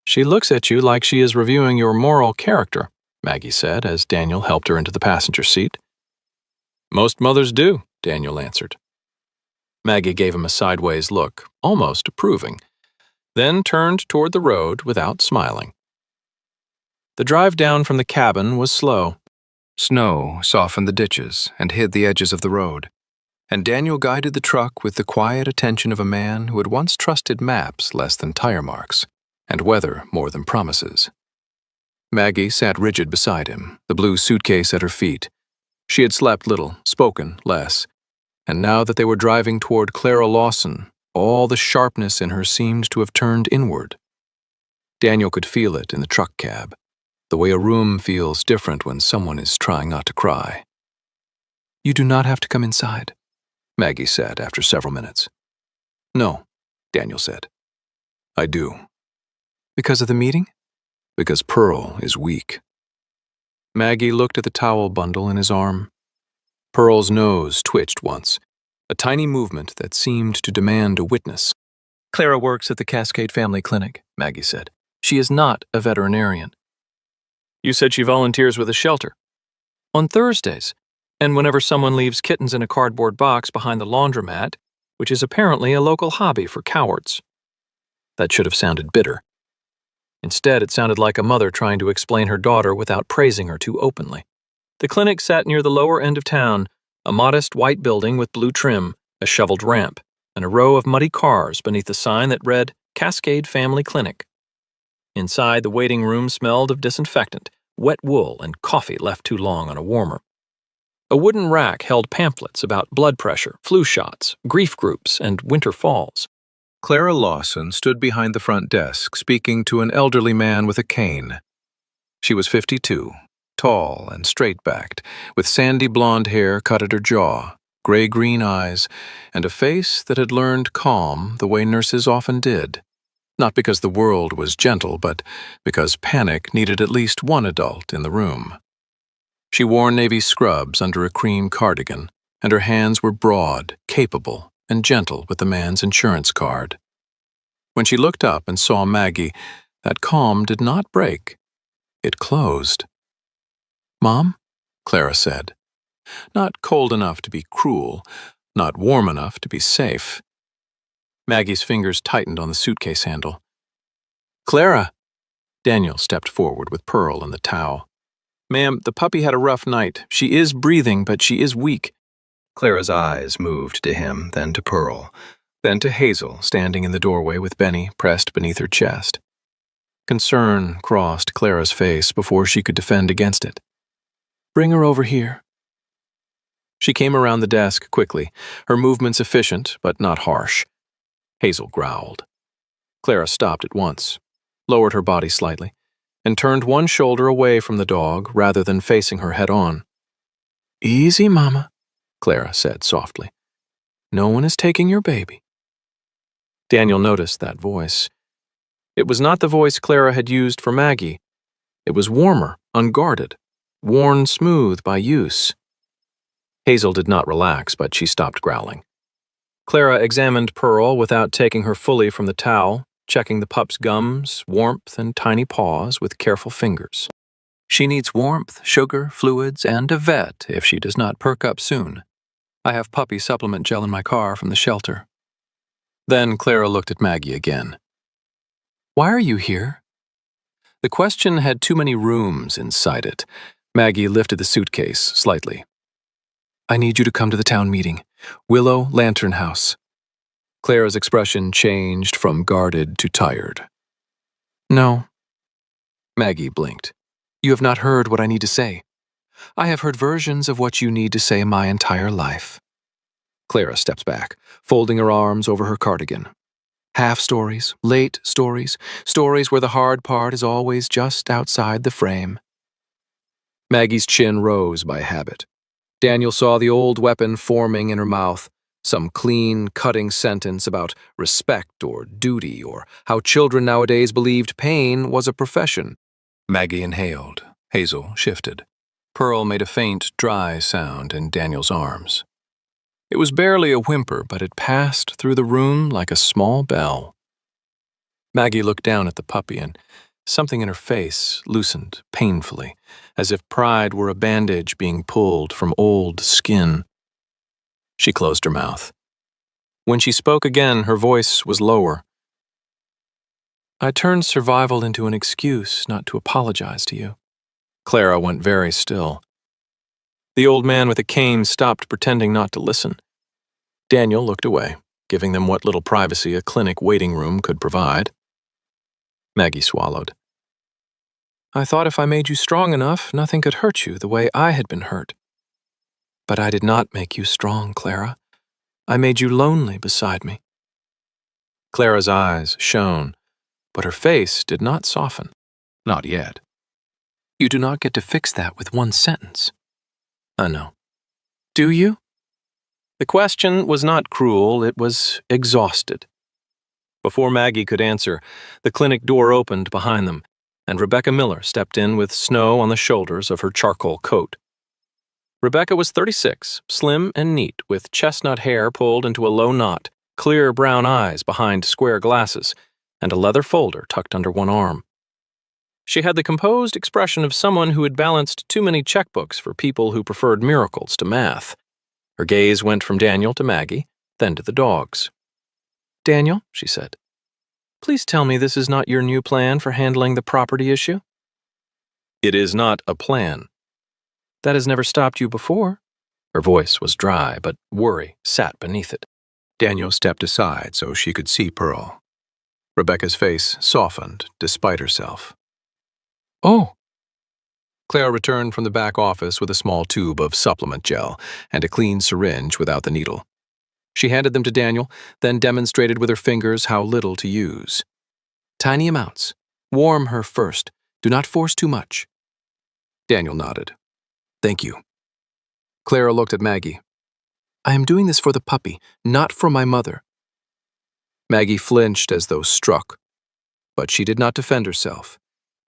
She looks at you like she is reviewing your moral character, Maggie said as Daniel helped her into the passenger seat. Most mothers do, Daniel answered. Maggie gave him a sideways look, almost approving, then turned toward the road without smiling. The drive down from the cabin was slow. Snow softened the ditches and hid the edges of the road, and Daniel guided the truck with the quiet attention of a man who had once trusted maps less than tire marks, and weather more than promises. Maggie sat rigid beside him, the blue suitcase at her feet. She had slept little, spoken less, and now that they were driving toward Clara Lawson, all the sharpness in her seemed to have turned inward. Daniel could feel it in the truck cab. the way a room feels different when someone is trying not to cry. "You do not have to come inside," Maggie said after several minutes. "No," Daniel said. "I do." "Because of the meeting?" "Because Pearl is weak." Maggie looked at the towel bundle in his arm. Pearl's nose twitched once, a tiny movement that seemed to demand a witness. "Clara works at the Cascade Family Clinic," Maggie said. "She is not a veterinarian." "You said she volunteers with a shelter." "On Thursdays, and whenever someone leaves kittens in a cardboard box behind the laundromat, which is apparently a local hobby for cowards." That should have sounded bitter. Instead, it sounded like a mother trying to explain her daughter without praising her too openly. The clinic sat near the lower end of town, a modest white building with blue trim, a shoveled ramp, and a row of muddy cars beneath a sign that read Cascade Family Clinic. Inside, the waiting room smelled of disinfectant, wet wool, and coffee left too long on a warmer. A wooden rack held pamphlets about blood pressure, flu shots, grief groups, and winter falls. Clara Lawson stood behind the front desk, speaking to an elderly man with a cane. She was 52, tall and straight-backed, with sandy blonde hair cut at her jaw, gray-green eyes, and a face that had learned calm the way nurses often did. Not because the world was gentle, but because panic needed at least one adult in the room. She wore navy scrubs under a cream cardigan, and her hands were broad, capable, and gentle with the man's insurance card. When she looked up and saw Maggie, that calm did not break. It closed. "Mom?" Clara said. Not cold enough to be cruel, not warm enough to be safe. Maggie's fingers tightened on the suitcase handle. "Clara!" Daniel stepped forward with Pearl and the towel. "Ma'am, the puppy had a rough night. She is breathing, but she is weak." Clara's eyes moved to him, then to Pearl, then to Hazel, standing in the doorway with Benny pressed beneath her chest. Concern crossed Clara's face before she could defend against it. "Bring her over here." She came around the desk quickly, her movements efficient but not harsh. Hazel growled. Clara stopped at once, lowered her body slightly, and turned one shoulder away from the dog rather than facing her head-on. "Easy, Mama," Clara said softly. "No one is taking your baby." Daniel noticed that voice. It was not the voice Clara had used for Maggie. It was warmer, unguarded, worn smooth by use. Hazel did not relax, but she stopped growling. Clara examined Pearl without taking her fully from the towel, checking the pup's gums, warmth, and tiny paws with careful fingers. "She needs warmth, sugar, fluids, and a vet if she does not perk up soon. I have puppy supplement gel in my car from the shelter." Then Clara looked at Maggie again. "Why are you here?" The question had too many rooms inside it. Maggie lifted the suitcase slightly. "I need you to come to the town meeting. Willow Lantern House." Clara's expression changed from guarded to tired. "No." Maggie blinked. "You have not heard what I need to say. I have heard versions of what you need to say my entire life." Clara steps back, folding her arms over her cardigan. "Half stories, late stories, stories where the hard part is always just outside the frame." Maggie's chin rose by habit. Daniel saw the old weapon forming in her mouth, some clean, cutting sentence about respect or duty or how children nowadays believed pain was a profession. Maggie inhaled. Hazel shifted. Pearl made a faint, dry sound in Daniel's arms. It was barely a whimper, but it passed through the room like a small bell. Maggie looked down at the puppy, and something in her face loosened painfully, as if pride were a bandage being pulled from old skin. She closed her mouth. When she spoke again, her voice was lower. "I turned survival into an excuse not to apologize to you." Clara went very still. The old man with a cane stopped pretending not to listen. Daniel looked away, giving them what little privacy a clinic waiting room could provide. Maggie swallowed. "I thought if I made you strong enough, nothing could hurt you the way I had been hurt. But I did not make you strong, Clara. I made you lonely beside me." Clara's eyes shone, but her face did not soften. Not yet. You do not get to fix that with one sentence. No. Do you? The question was not cruel, it was exhausted. Before Maggie could answer, the clinic door opened behind them, and Rebecca Miller stepped in with snow on the shoulders of her charcoal coat. Rebecca was 36, slim and neat, with chestnut hair pulled into a low knot, clear brown eyes behind square glasses, and a leather folder tucked under one arm. She had the composed expression of someone who had balanced too many checkbooks for people who preferred miracles to math. Her gaze went from Daniel to Maggie, then to the dogs. "Daniel," she said, "please tell me this is not your new plan for handling the property issue?" "It is not a plan." "That has never stopped you before." Her voice was dry, but worry sat beneath it. Daniel stepped aside so she could see Pearl. Rebecca's face softened despite herself. "Oh." Clara returned from the back office with a small tube of supplement gel and a clean syringe without the needle. She handed them to Daniel, then demonstrated with her fingers how little to use. "Tiny amounts. Warm her first. Do not force too much." Daniel nodded. "Thank you." Clara looked at Maggie. "I am doing this for the puppy, not for my mother." Maggie flinched as though struck, but she did not defend herself.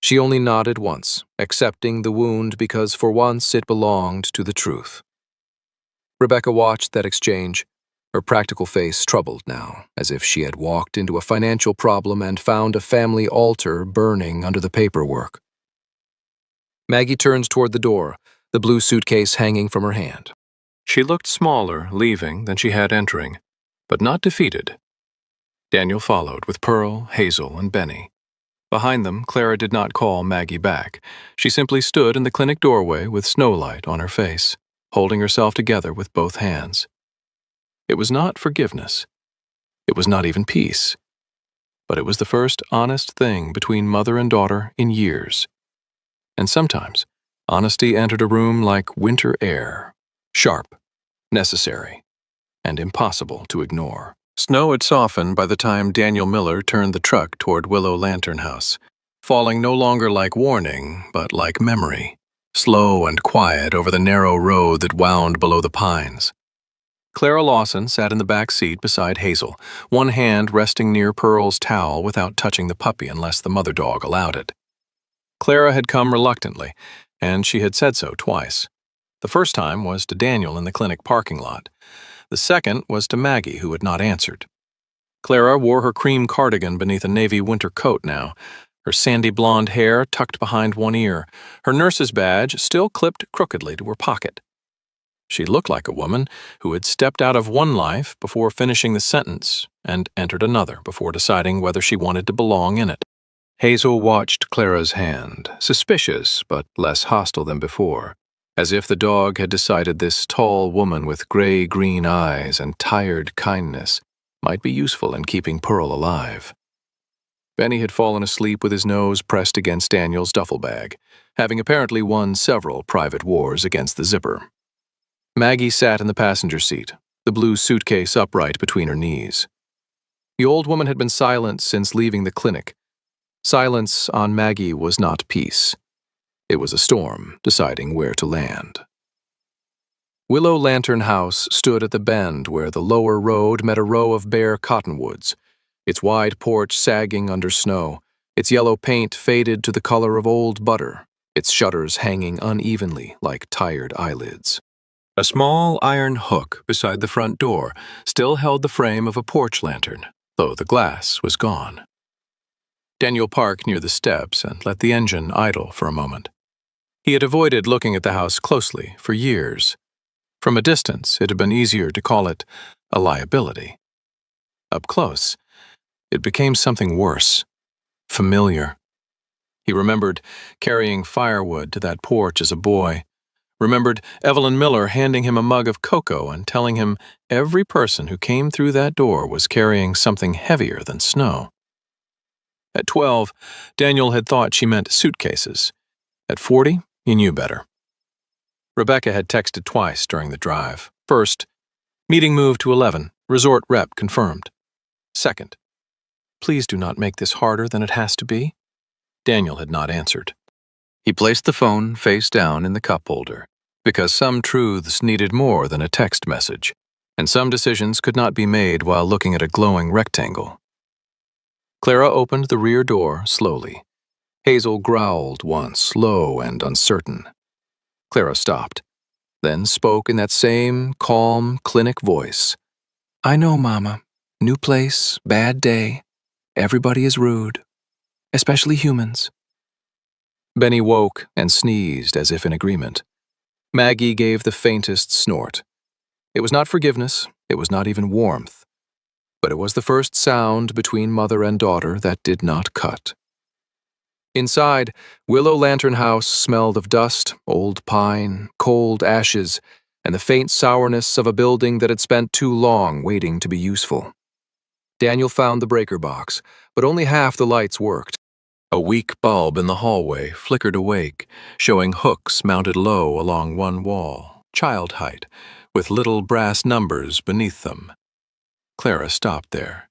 She only nodded once, accepting the wound because for once it belonged to the truth. Rebecca watched that exchange, her practical face troubled now, as if she had walked into a financial problem and found a family altar burning under the paperwork. Maggie turned toward the door, the blue suitcase hanging from her hand. She looked smaller leaving than she had entering, but not defeated. Daniel followed with Pearl, Hazel, and Benny. Behind them, Clara did not call Maggie back. She simply stood in the clinic doorway with snowlight on her face, holding herself together with both hands. It was not forgiveness. It was not even peace. But it was the first honest thing between mother and daughter in years. And sometimes, honesty entered a room like winter air, sharp, necessary, and impossible to ignore. Snow had softened by the time Daniel Miller turned the truck toward Willow Lantern House, falling no longer like warning, but like memory, slow and quiet over the narrow road that wound below the pines. Clara Lawson sat in the back seat beside Hazel, one hand resting near Pearl's towel without touching the puppy unless the mother dog allowed it. Clara had come reluctantly, and she had said so twice. The first time was to Daniel in the clinic parking lot. The second was to Maggie, who had not answered. Clara wore her cream cardigan beneath a navy winter coat now, her sandy blonde hair tucked behind one ear, her nurse's badge still clipped crookedly to her pocket. She looked like a woman who had stepped out of one life before finishing the sentence and entered another before deciding whether she wanted to belong in it. Hazel watched Clara's hand, suspicious but less hostile than before, as if the dog had decided this tall woman with gray-green eyes and tired kindness might be useful in keeping Pearl alive. Benny had fallen asleep with his nose pressed against Daniel's duffel bag, having apparently won several private wars against the zipper. Maggie sat in the passenger seat, the blue suitcase upright between her knees. The old woman had been silent since leaving the clinic. Silence on Maggie was not peace. It was a storm, deciding where to land. Willow Lantern House stood at the bend where the lower road met a row of bare cottonwoods, its wide porch sagging under snow, its yellow paint faded to the color of old butter, its shutters hanging unevenly like tired eyelids. A small iron hook beside the front door still held the frame of a porch lantern, though the glass was gone. Daniel parked near the steps and let the engine idle for a moment. He had avoided looking at the house closely for years. From a distance, it had been easier to call it a liability. Up close, it became something worse, familiar. He remembered carrying firewood to that porch as a boy, remembered Evelyn Miller handing him a mug of cocoa and telling him every person who came through that door was carrying something heavier than snow. At 12, Daniel had thought she meant suitcases. At 40, he knew better. Rebecca had texted twice during the drive. First, meeting moved to 11, resort rep confirmed. Second, please do not make this harder than it has to be. Daniel had not answered. He placed the phone face down in the cup holder, because some truths needed more than a text message, and some decisions could not be made while looking at a glowing rectangle. Clara opened the rear door slowly. Hazel growled once, low and uncertain. Clara stopped, then spoke in that same calm, clinic voice. "I know, Mama. New place, bad day. Everybody is rude, especially humans." Benny woke and sneezed as if in agreement. Maggie gave the faintest snort. It was not forgiveness, it was not even warmth, but it was the first sound between mother and daughter that did not cut. Inside, Willow Lantern House smelled of dust, old pine, cold ashes, and the faint sourness of a building that had spent too long waiting to be useful. Daniel found the breaker box, but only half the lights worked. A weak bulb in the hallway flickered awake, showing hooks mounted low along one wall, child height, with little brass numbers beneath them. Clara stopped there.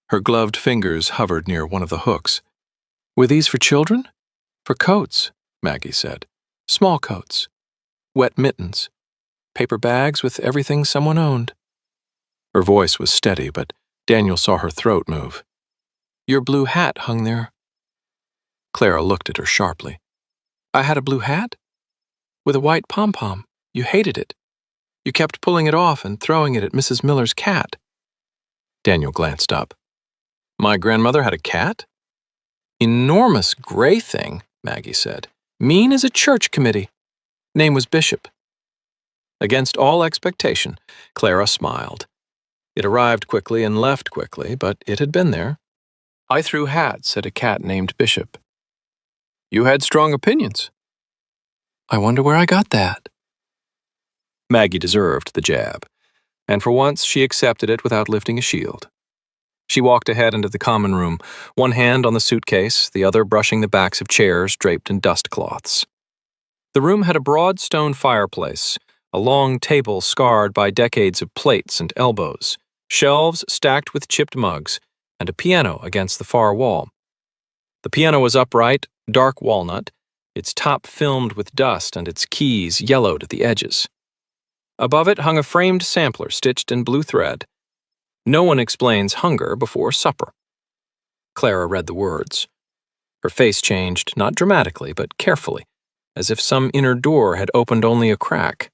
Her gloved fingers hovered near one of the hooks. "Were these for children?" "For coats," Maggie said. "Small coats. Wet mittens. Paper bags with everything someone owned." Her voice was steady, but Daniel saw her throat move. "Your blue hat hung there." Clara looked at her sharply. "I had a blue hat? With a white pom-pom. You hated it. You kept pulling it off and throwing it at Mrs. Miller's cat." Daniel glanced up. "My grandmother had a cat?" "Enormous gray thing," Maggie said. "Mean as a church committee. Name was Bishop." Against all expectation, Clara smiled. It arrived quickly and left quickly, but it had been there. "I threw hats at a cat named Bishop." "You had strong opinions." "I wonder where I got that." Maggie deserved the jab, and for once she accepted it without lifting a shield. She walked ahead into the common room, one hand on the suitcase, the other brushing the backs of chairs draped in dust cloths. The room had a broad stone fireplace, a long table scarred by decades of plates and elbows, shelves stacked with chipped mugs, and a piano against the far wall. The piano was upright, dark walnut, its top filmed with dust and its keys yellowed at the edges. Above it hung a framed sampler stitched in blue thread. "No one explains hunger before supper." Clara read the words. Her face changed, not dramatically, but carefully, as if some inner door had opened only a crack.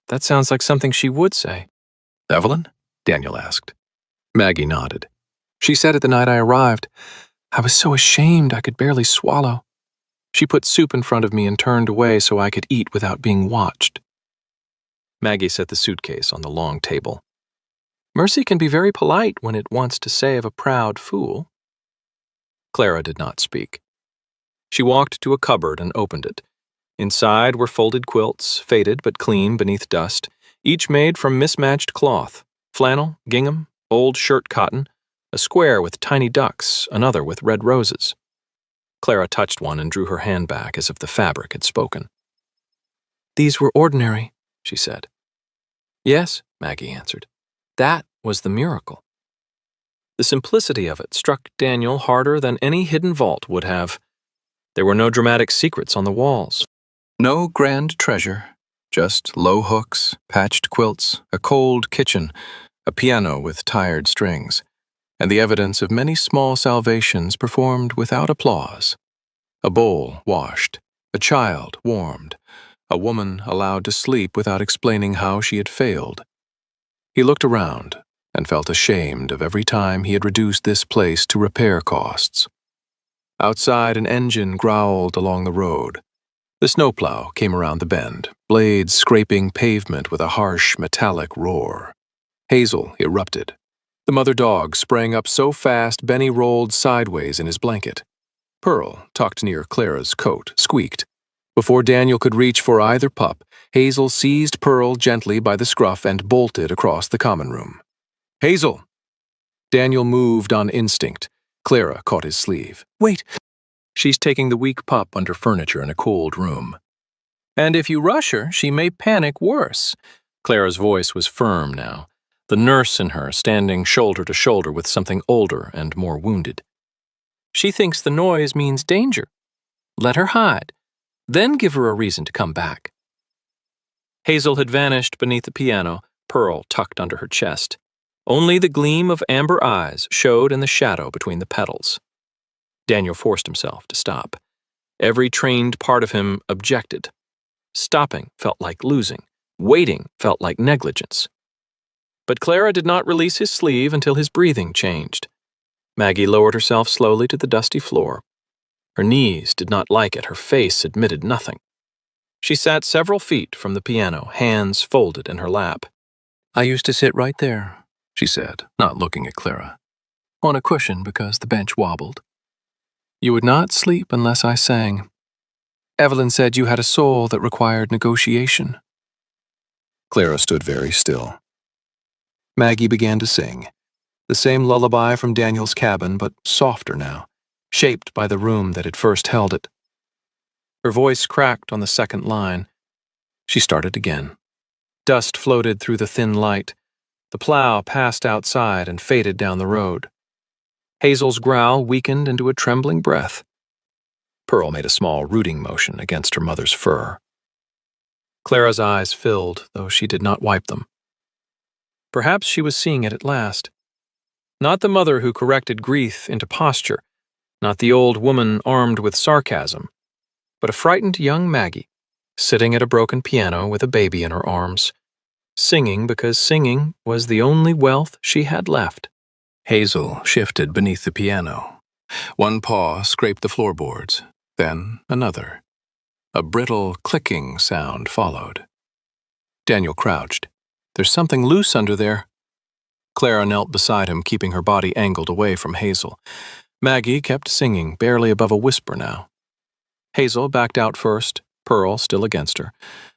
That sounds like something she would say. "Evelyn?" Daniel asked. Maggie nodded. "She said it the night I arrived. I was so ashamed I could barely swallow. She put soup in front of me and turned away so I could eat without being watched." Maggie set the suitcase on the long table. "Mercy can be very polite when it wants to save a proud fool." Clara did not speak. She walked to a cupboard and opened it. Inside were folded quilts, faded but clean beneath dust, each made from mismatched cloth, flannel, gingham, old shirt cotton, a square with tiny ducks, another with red roses. Clara touched one and drew her hand back as if the fabric had spoken. "These were ordinary," she said. "Yes," Maggie answered. "That was the miracle." The simplicity of it struck Daniel harder than any hidden vault would have. There were no dramatic secrets on the walls. No grand treasure, just low hooks, patched quilts, a cold kitchen, a piano with tired strings, and the evidence of many small salvations performed without applause. A bowl washed, a child warmed, a woman allowed to sleep without explaining how she had failed. He looked around and felt ashamed of every time he had reduced this place to repair costs. Outside, an engine growled along the road. The snowplow came around the bend, blades scraping pavement with a harsh, metallic roar. Hazel erupted. The mother dog sprang up so fast Benny rolled sideways in his blanket. Pearl, tucked near Clara's coat, squeaked. Before Daniel could reach for either pup, Hazel seized Pearl gently by the scruff and bolted across the common room. "Hazel!" Daniel moved on instinct. Clara caught his sleeve. "Wait! She's taking the weak pup under furniture in a cold room. And if you rush her, she may panic worse." Clara's voice was firm now, the nurse in her standing shoulder to shoulder with something older and more wounded. "She thinks the noise means danger. let her hide, then give her a reason to come back. Hazel had vanished beneath the piano, Pearl tucked under her chest. Only the gleam of amber eyes showed in the shadow between the pedals. Daniel forced himself to stop. Every trained part of him objected. Stopping felt like losing. Waiting felt like negligence. But Clara did not release his sleeve until his breathing changed. Maggie lowered herself slowly to the dusty floor. Her knees did not like it, her face admitted nothing. She sat several feet from the piano, hands folded in her lap. "I used to sit right there," she said, not looking at Clara, "on a cushion because the bench wobbled. You would not sleep unless I sang. Evelyn said you had a soul that required negotiation." Clara stood very still. Maggie began to sing, the same lullaby from Daniel's cabin, but softer now, shaped by the room that had first held it. Her voice cracked on the second line. She started again. Dust floated through the thin light. The plow passed outside and faded down the road. Hazel's growl weakened into a trembling breath. Pearl made a small rooting motion against her mother's fur. Clara's eyes filled, though she did not wipe them. Perhaps she was seeing it at last. Not the mother who corrected grief into posture, not the old woman armed with sarcasm, but a frightened young Maggie, sitting at a broken piano with a baby in her arms, singing because singing was the only wealth she had left. Hazel shifted beneath the piano. One paw scraped the floorboards, then another. A brittle clicking sound followed. Daniel crouched. "There's something loose under there." Clara knelt beside him, keeping her body angled away from Hazel. Maggie kept singing, barely above a whisper now. Hazel backed out first, Pearl still against her,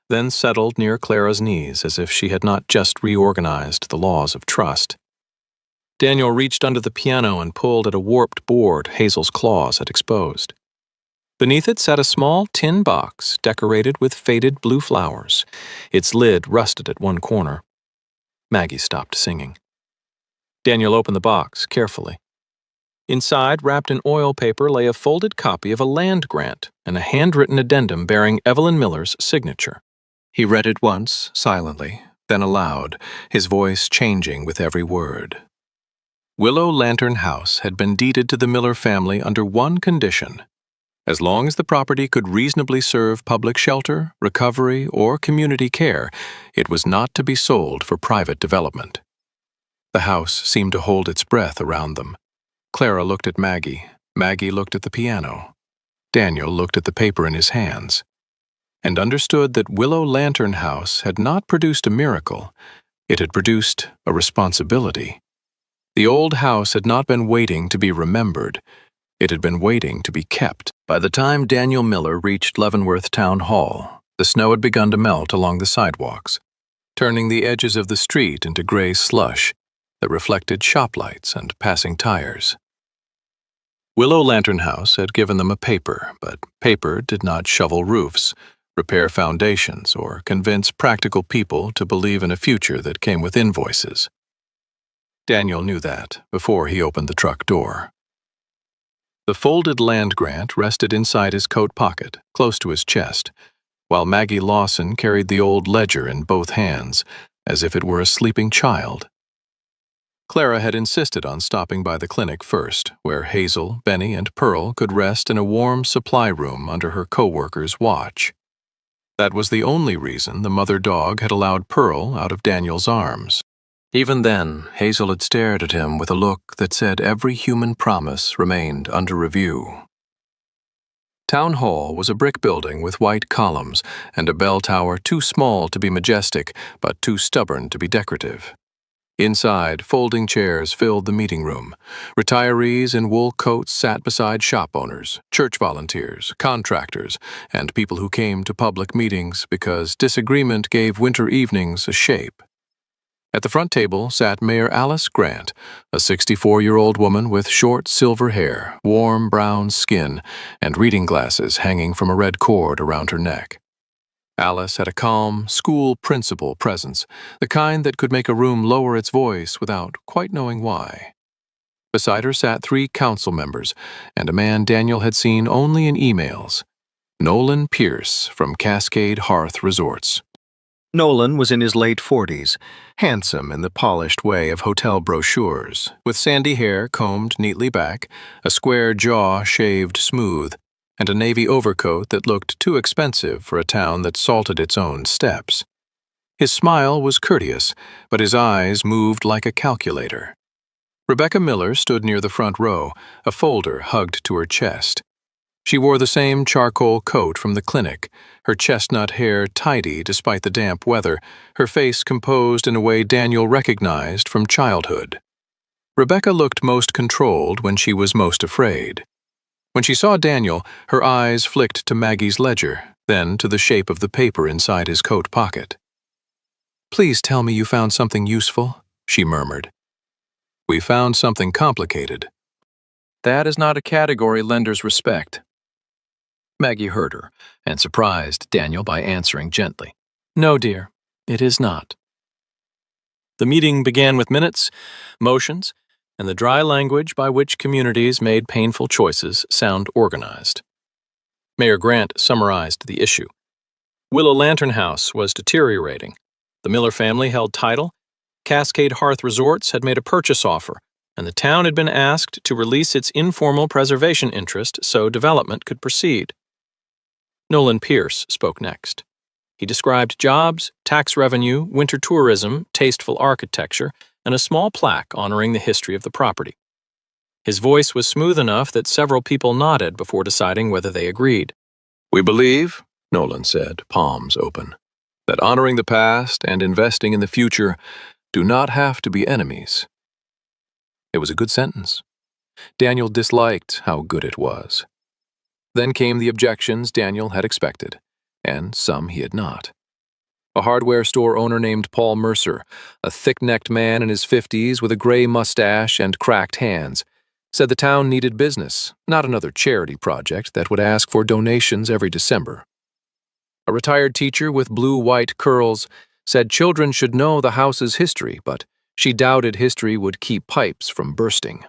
then settled near Clara's knees as if she had not just reorganized the laws of trust. Daniel reached under the piano and pulled at a warped board Hazel's claws had exposed. Beneath it sat a small tin box decorated with faded blue flowers. Its lid rusted at one corner. Maggie stopped singing. Daniel opened the box carefully. Inside, wrapped in oil paper, lay a folded copy of a land grant and a handwritten addendum bearing Evelyn Miller's signature. He read it once, silently, then aloud, his voice changing with every word. Willow Lantern House had been deeded to the Miller family under one condition: as long as the property could reasonably serve public shelter, recovery, or community care, it was not to be sold for private development. The house seemed to hold its breath around them. Clara looked at Maggie. Maggie looked at the piano. Daniel looked at the paper in his hands, and understood that Willow Lantern House had not produced a miracle. It had produced a responsibility. The old house had not been waiting to be remembered. It had been waiting to be kept. By the time Daniel Miller reached Leavenworth Town Hall, the snow had begun to melt along the sidewalks, turning the edges of the street into gray slush that reflected shop lights and passing tires. Willow Lantern House had given them a paper, but paper did not shovel roofs, repair foundations, or convince practical people to believe in a future that came with invoices. Daniel knew that before he opened the truck door. The folded land grant rested inside his coat pocket, close to his chest, while Maggie Lawson carried the old ledger in both hands, as if it were a sleeping child. Clara had insisted on stopping by the clinic first, where Hazel, Benny, and Pearl could rest in a warm supply room under her co-worker's watch. That was the only reason the mother dog had allowed Pearl out of Daniel's arms. Even then, Hazel had stared at him with a look that said every human promise remained under review. Town Hall was a brick building with white columns and a bell tower too small to be majestic, but too stubborn to be decorative. Inside, folding chairs filled the meeting room. Retirees in wool coats sat beside shop owners, church volunteers, contractors, and people who came to public meetings because disagreement gave winter evenings a shape. At the front table sat Mayor Alice Grant, a 64-year-old woman with short silver hair, warm brown skin, and reading glasses hanging from a red cord around her neck. Alice had a calm, school principal presence, the kind that could make a room lower its voice without quite knowing why. Beside her sat 3 council members and a man Daniel had seen only in emails. Nolan Pierce from Cascade Hearth Resorts. Nolan was in his late 40s, handsome in the polished way of hotel brochures, with sandy hair combed neatly back, a square jaw shaved smooth, and a navy overcoat that looked too expensive for a town that salted its own steps. His smile was courteous, but his eyes moved like a calculator. Rebecca Miller stood near the front row, a folder hugged to her chest. She wore the same charcoal coat from the clinic, her chestnut hair tidy despite the damp weather, her face composed in a way Daniel recognized from childhood. Rebecca looked most controlled when she was most afraid. When she saw Daniel, her eyes flicked to Maggie's ledger, then to the shape of the paper inside his coat pocket. "Please tell me you found something useful," she murmured. "We found something complicated. That is not a category lenders respect." Maggie heard her and surprised Daniel by answering gently, "No, dear, it is not." The meeting began with minutes, motions, and the dry language by which communities made painful choices sound organized. Mayor Grant summarized the issue. Willow Lantern House was deteriorating. The Miller family held title. Cascade Hearth Resorts had made a purchase offer, and the town had been asked to release its informal preservation interest so development could proceed. Nolan Pierce spoke next. He described jobs, tax revenue, winter tourism, tasteful architecture, and a small plaque honoring the history of the property. His voice was smooth enough that several people nodded before deciding whether they agreed. "We believe," Nolan said, palms open, "that honoring the past and investing in the future do not have to be enemies." It was a good sentence. Daniel disliked how good it was. Then came the objections Daniel had expected, and some he had not. A hardware store owner named Paul Mercer, a thick-necked man in his 50s with a gray mustache and cracked hands, said the town needed business, not another charity project that would ask for donations every December. A retired teacher with blue-white curls said children should know the house's history, but she doubted history would keep pipes from bursting.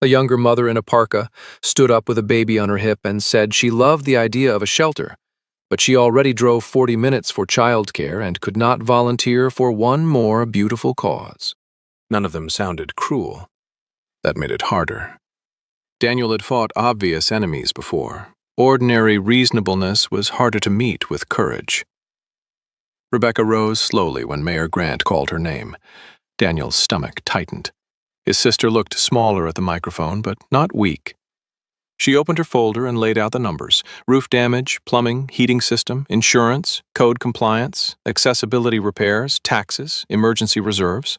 A younger mother in a parka stood up with a baby on her hip and said she loved the idea of a shelter, but she already drove 40 minutes for childcare and could not volunteer for one more beautiful cause. None of them sounded cruel. That made it harder. Daniel had fought obvious enemies before. Ordinary reasonableness was harder to meet with courage. Rebecca rose slowly when Mayor Grant called her name. Daniel's stomach tightened. His sister looked smaller at the microphone, but not weak. She opened her folder and laid out the numbers: roof damage, plumbing, heating system, insurance, code compliance, accessibility repairs, taxes, emergency reserves.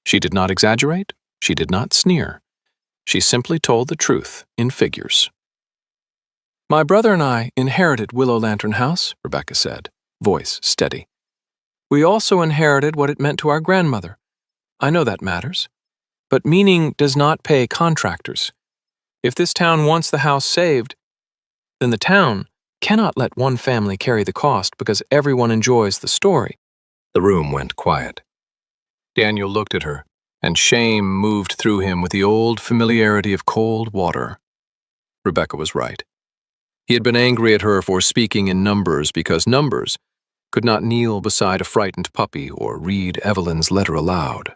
She did not exaggerate. She did not sneer. She simply told the truth in figures. "My brother and I inherited Willow Lantern House," Rebecca said, voice steady. "We also inherited what it meant to our grandmother. I know that matters. But meaning does not pay contractors. If this town wants the house saved, then the town cannot let one family carry the cost because everyone enjoys the story." The room went quiet. Daniel looked at her, and shame moved through him with the old familiarity of cold water. Rebecca was right. He had been angry at her for speaking in numbers because numbers could not kneel beside a frightened puppy or read Evelyn's letter aloud.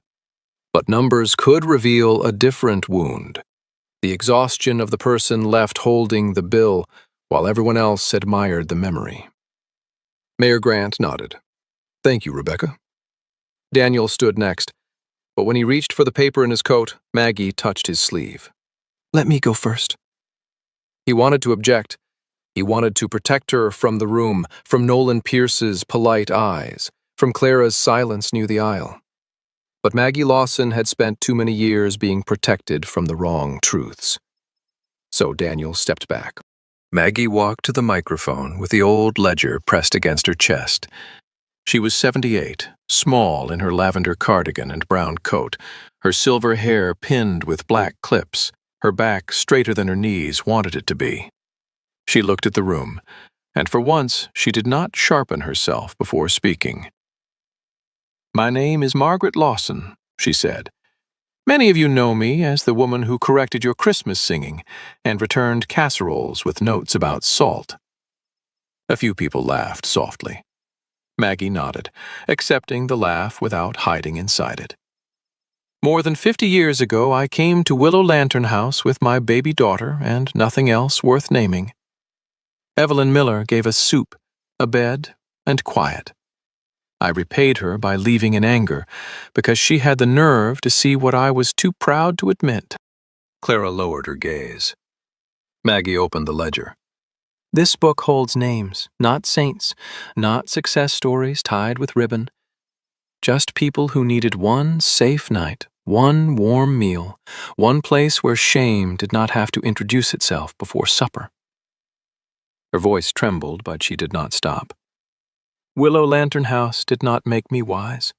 But numbers could reveal a different wound, the exhaustion of the person left holding the bill while everyone else admired the memory. Mayor Grant nodded. "Thank you, Rebecca." Daniel stood next, but when he reached for the paper in his coat, Maggie touched his sleeve. "Let me go first." He wanted to object. He wanted to protect her from the room, from Nolan Pierce's polite eyes, from Clara's silence near the aisle. But Maggie Lawson had spent too many years being protected from the wrong truths. So Daniel stepped back. Maggie walked to the microphone with the old ledger pressed against her chest. She was 78, small in her lavender cardigan and brown coat, her silver hair pinned with black clips, her back straighter than her knees wanted it to be. She looked at the room, and for once she did not sharpen herself before speaking. "My name is Margaret Lawson," she said. Many of you know me as the woman who corrected your Christmas singing and returned casseroles with notes about salt. A few people laughed softly. Maggie nodded, accepting the laugh without hiding inside it. More than 50 years ago, I came to Willow Lantern House with my baby daughter and nothing else worth naming. Evelyn Miller gave us soup, a bed, and quiet. I repaid her by leaving in anger, because she had the nerve to see what I was too proud to admit. Clara lowered her gaze. Maggie opened the ledger. This book holds names, not saints, not success stories tied with ribbon. Just people who needed one safe night, one warm meal, one place where shame did not have to introduce itself before supper. Her voice trembled, but she did not stop. Willow Lantern House did not make me wise.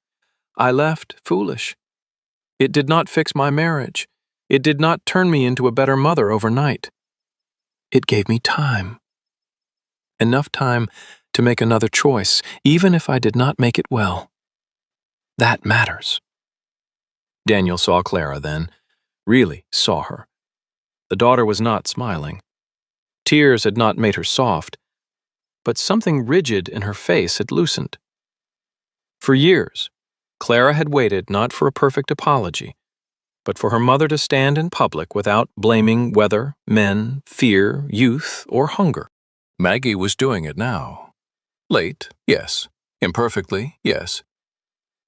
I left foolish. It did not fix my marriage. It did not turn me into a better mother overnight. It gave me time. Enough time to make another choice, even if I did not make it well. That matters. Daniel saw Clara then, really saw her. The daughter was not smiling. Tears had not made her soft, but something rigid in her face had loosened. For years, Clara had waited not for a perfect apology, but for her mother to stand in public without blaming weather, men, fear, youth, or hunger. Maggie was doing it now. Late, yes. Imperfectly, yes.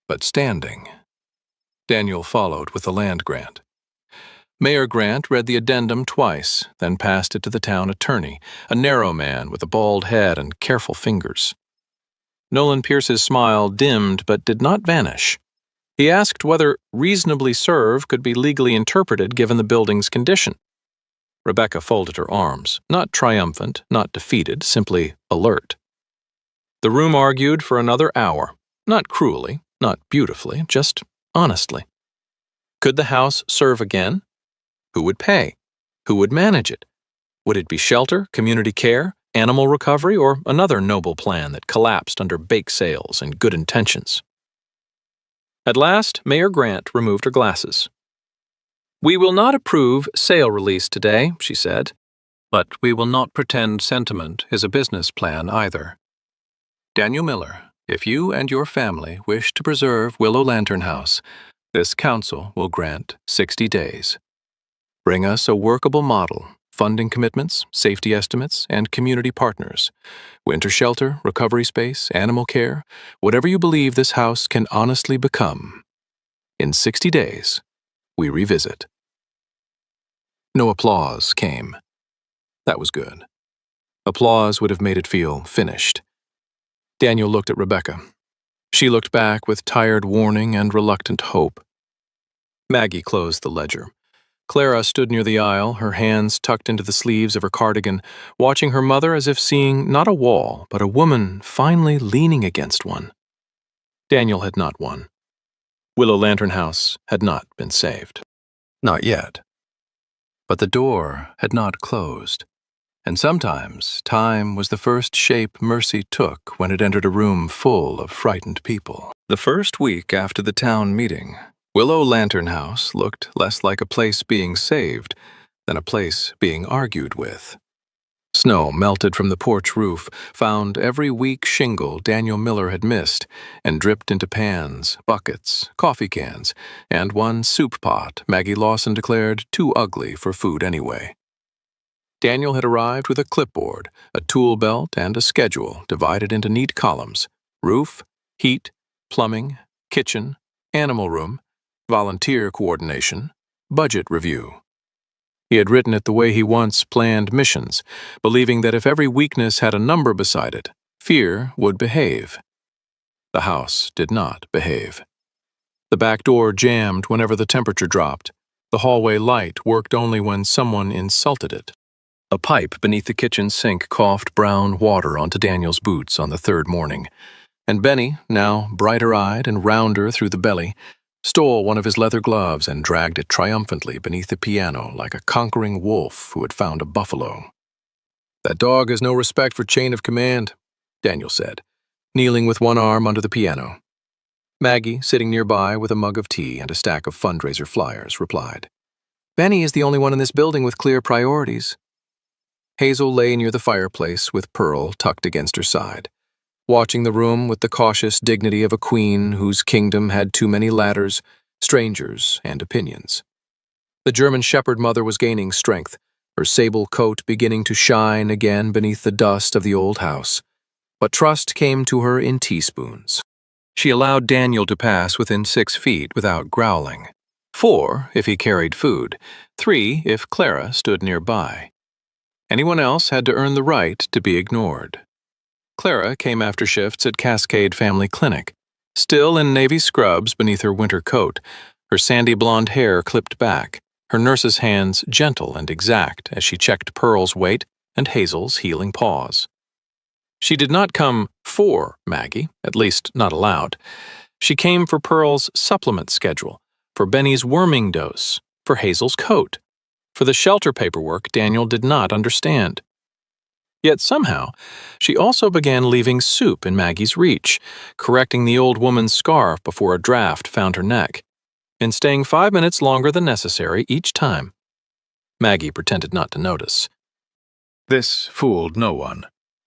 But standing. Daniel followed with the land grant. Mayor Grant read the addendum twice, then passed it to the town attorney, a narrow man with a bald head and careful fingers. Nolan Pierce's smile dimmed but did not vanish. He asked whether reasonably serve could be legally interpreted given the building's condition. Rebecca folded her arms, not triumphant, not defeated, simply alert. The room argued for another hour, not cruelly, not beautifully, just honestly. Could the house serve again? Who would pay? Who would manage it? Would it be shelter, community care, animal recovery, or another noble plan that collapsed under bake sales and good intentions? At last, Mayor Grant removed her glasses. "We will not approve sale release today," she said, "but we will not pretend sentiment is a business plan either. Daniel Miller, if you and your family wish to preserve Willow Lantern House, this council will grant 60 days. Bring us a workable model, funding commitments, safety estimates, and community partners. Winter shelter, recovery space, animal care, whatever you believe this house can honestly become. In 60 days, we revisit." No applause came. That was good. Applause would have made it feel finished. Daniel looked at Rebecca. She looked back with tired warning and reluctant hope. Maggie closed the ledger. Clara stood near the aisle, her hands tucked into the sleeves of her cardigan, watching her mother as if seeing not a wall, but a woman finally leaning against one. Daniel had not won. Willow Lantern House had not been saved. Not yet. But the door had not closed. And sometimes time was the first shape mercy took when it entered a room full of frightened people. The first week after the town meeting, Willow Lantern House looked less like a place being saved than a place being argued with. Snow melted from the porch roof, found every weak shingle Daniel Miller had missed, and dripped into pans, buckets, coffee cans, and one soup pot Maggie Lawson declared too ugly for food anyway. Daniel had arrived with a clipboard, a tool belt, and a schedule divided into neat columns: roof, heat, plumbing, kitchen, animal room, volunteer coordination, budget review. He had written it the way he once planned missions, believing that if every weakness had a number beside it, fear would behave. The house did not behave. The back door jammed whenever the temperature dropped. The hallway light worked only when someone insulted it. A pipe beneath the kitchen sink coughed brown water onto Daniel's boots on the third morning, and Benny, now brighter-eyed and rounder through the belly, stole one of his leather gloves and dragged it triumphantly beneath the piano like a conquering wolf who had found a buffalo. "That dog has no respect for chain of command," Daniel said, kneeling with one arm under the piano. Maggie, sitting nearby with a mug of tea and a stack of fundraiser flyers, replied, "Benny is the only one in this building with clear priorities." Hazel lay near the fireplace with Pearl tucked against her side, watching the room with the cautious dignity of a queen whose kingdom had too many ladders, strangers, and opinions. The German shepherd mother was gaining strength, her sable coat beginning to shine again beneath the dust of the old house. But trust came to her in teaspoons. She allowed Daniel to pass within 6 feet without growling. 4 if he carried food, 3 if Clara stood nearby. Anyone else had to earn the right to be ignored. Clara came after shifts at Cascade Family Clinic, still in navy scrubs beneath her winter coat, her sandy blonde hair clipped back, her nurse's hands gentle and exact as she checked Pearl's weight and Hazel's healing paws. She did not come for Maggie, at least not aloud. She came for Pearl's supplement schedule, for Benny's worming dose, for Hazel's coat, for the shelter paperwork Daniel did not understand. Yet somehow, she also began leaving soup in Maggie's reach, correcting the old woman's scarf before a draft found her neck, and staying 5 minutes longer than necessary each time. Maggie pretended not to notice. This fooled no one,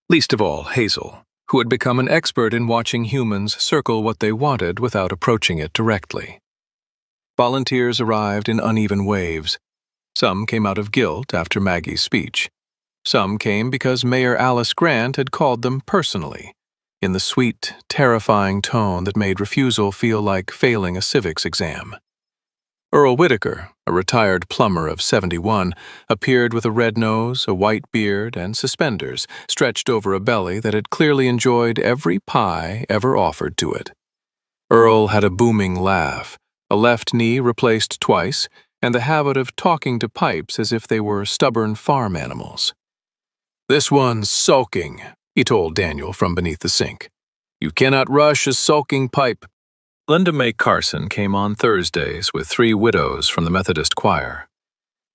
least of all Hazel, who had become an expert in watching humans circle what they wanted without approaching it directly. Volunteers arrived in uneven waves. Some came out of guilt after Maggie's speech. Some came because Mayor Alice Grant had called them personally, in the sweet, terrifying tone that made refusal feel like failing a civics exam. Earl Whitaker, a retired plumber of 71, appeared with a red nose, a white beard, and suspenders stretched over a belly that had clearly enjoyed every pie ever offered to it. Earl had a booming laugh, a left knee replaced twice, and the habit of talking to pipes as if they were stubborn farm animals. "This one's sulking," he told Daniel from beneath the sink. "You cannot rush a sulking pipe." Linda Mae Carson came on Thursdays with 3 widows from the Methodist choir.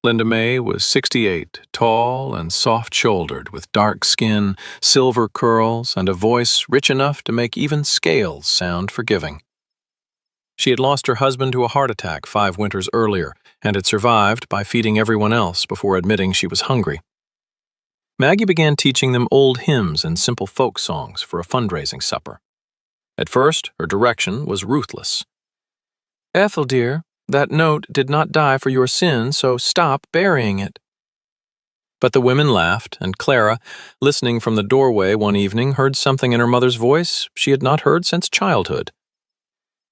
Linda Mae was 68, tall and soft-shouldered, with dark skin, silver curls, and a voice rich enough to make even Scales sound forgiving. She had lost her husband to a heart attack 5 winters earlier and had survived by feeding everyone else before admitting she was hungry. Maggie began teaching them old hymns and simple folk songs for a fundraising supper. At first, her direction was ruthless. "Ethel, dear, that note did not die for your sin, so stop burying it." But the women laughed, and Clara, listening from the doorway one evening, heard something in her mother's voice she had not heard since childhood.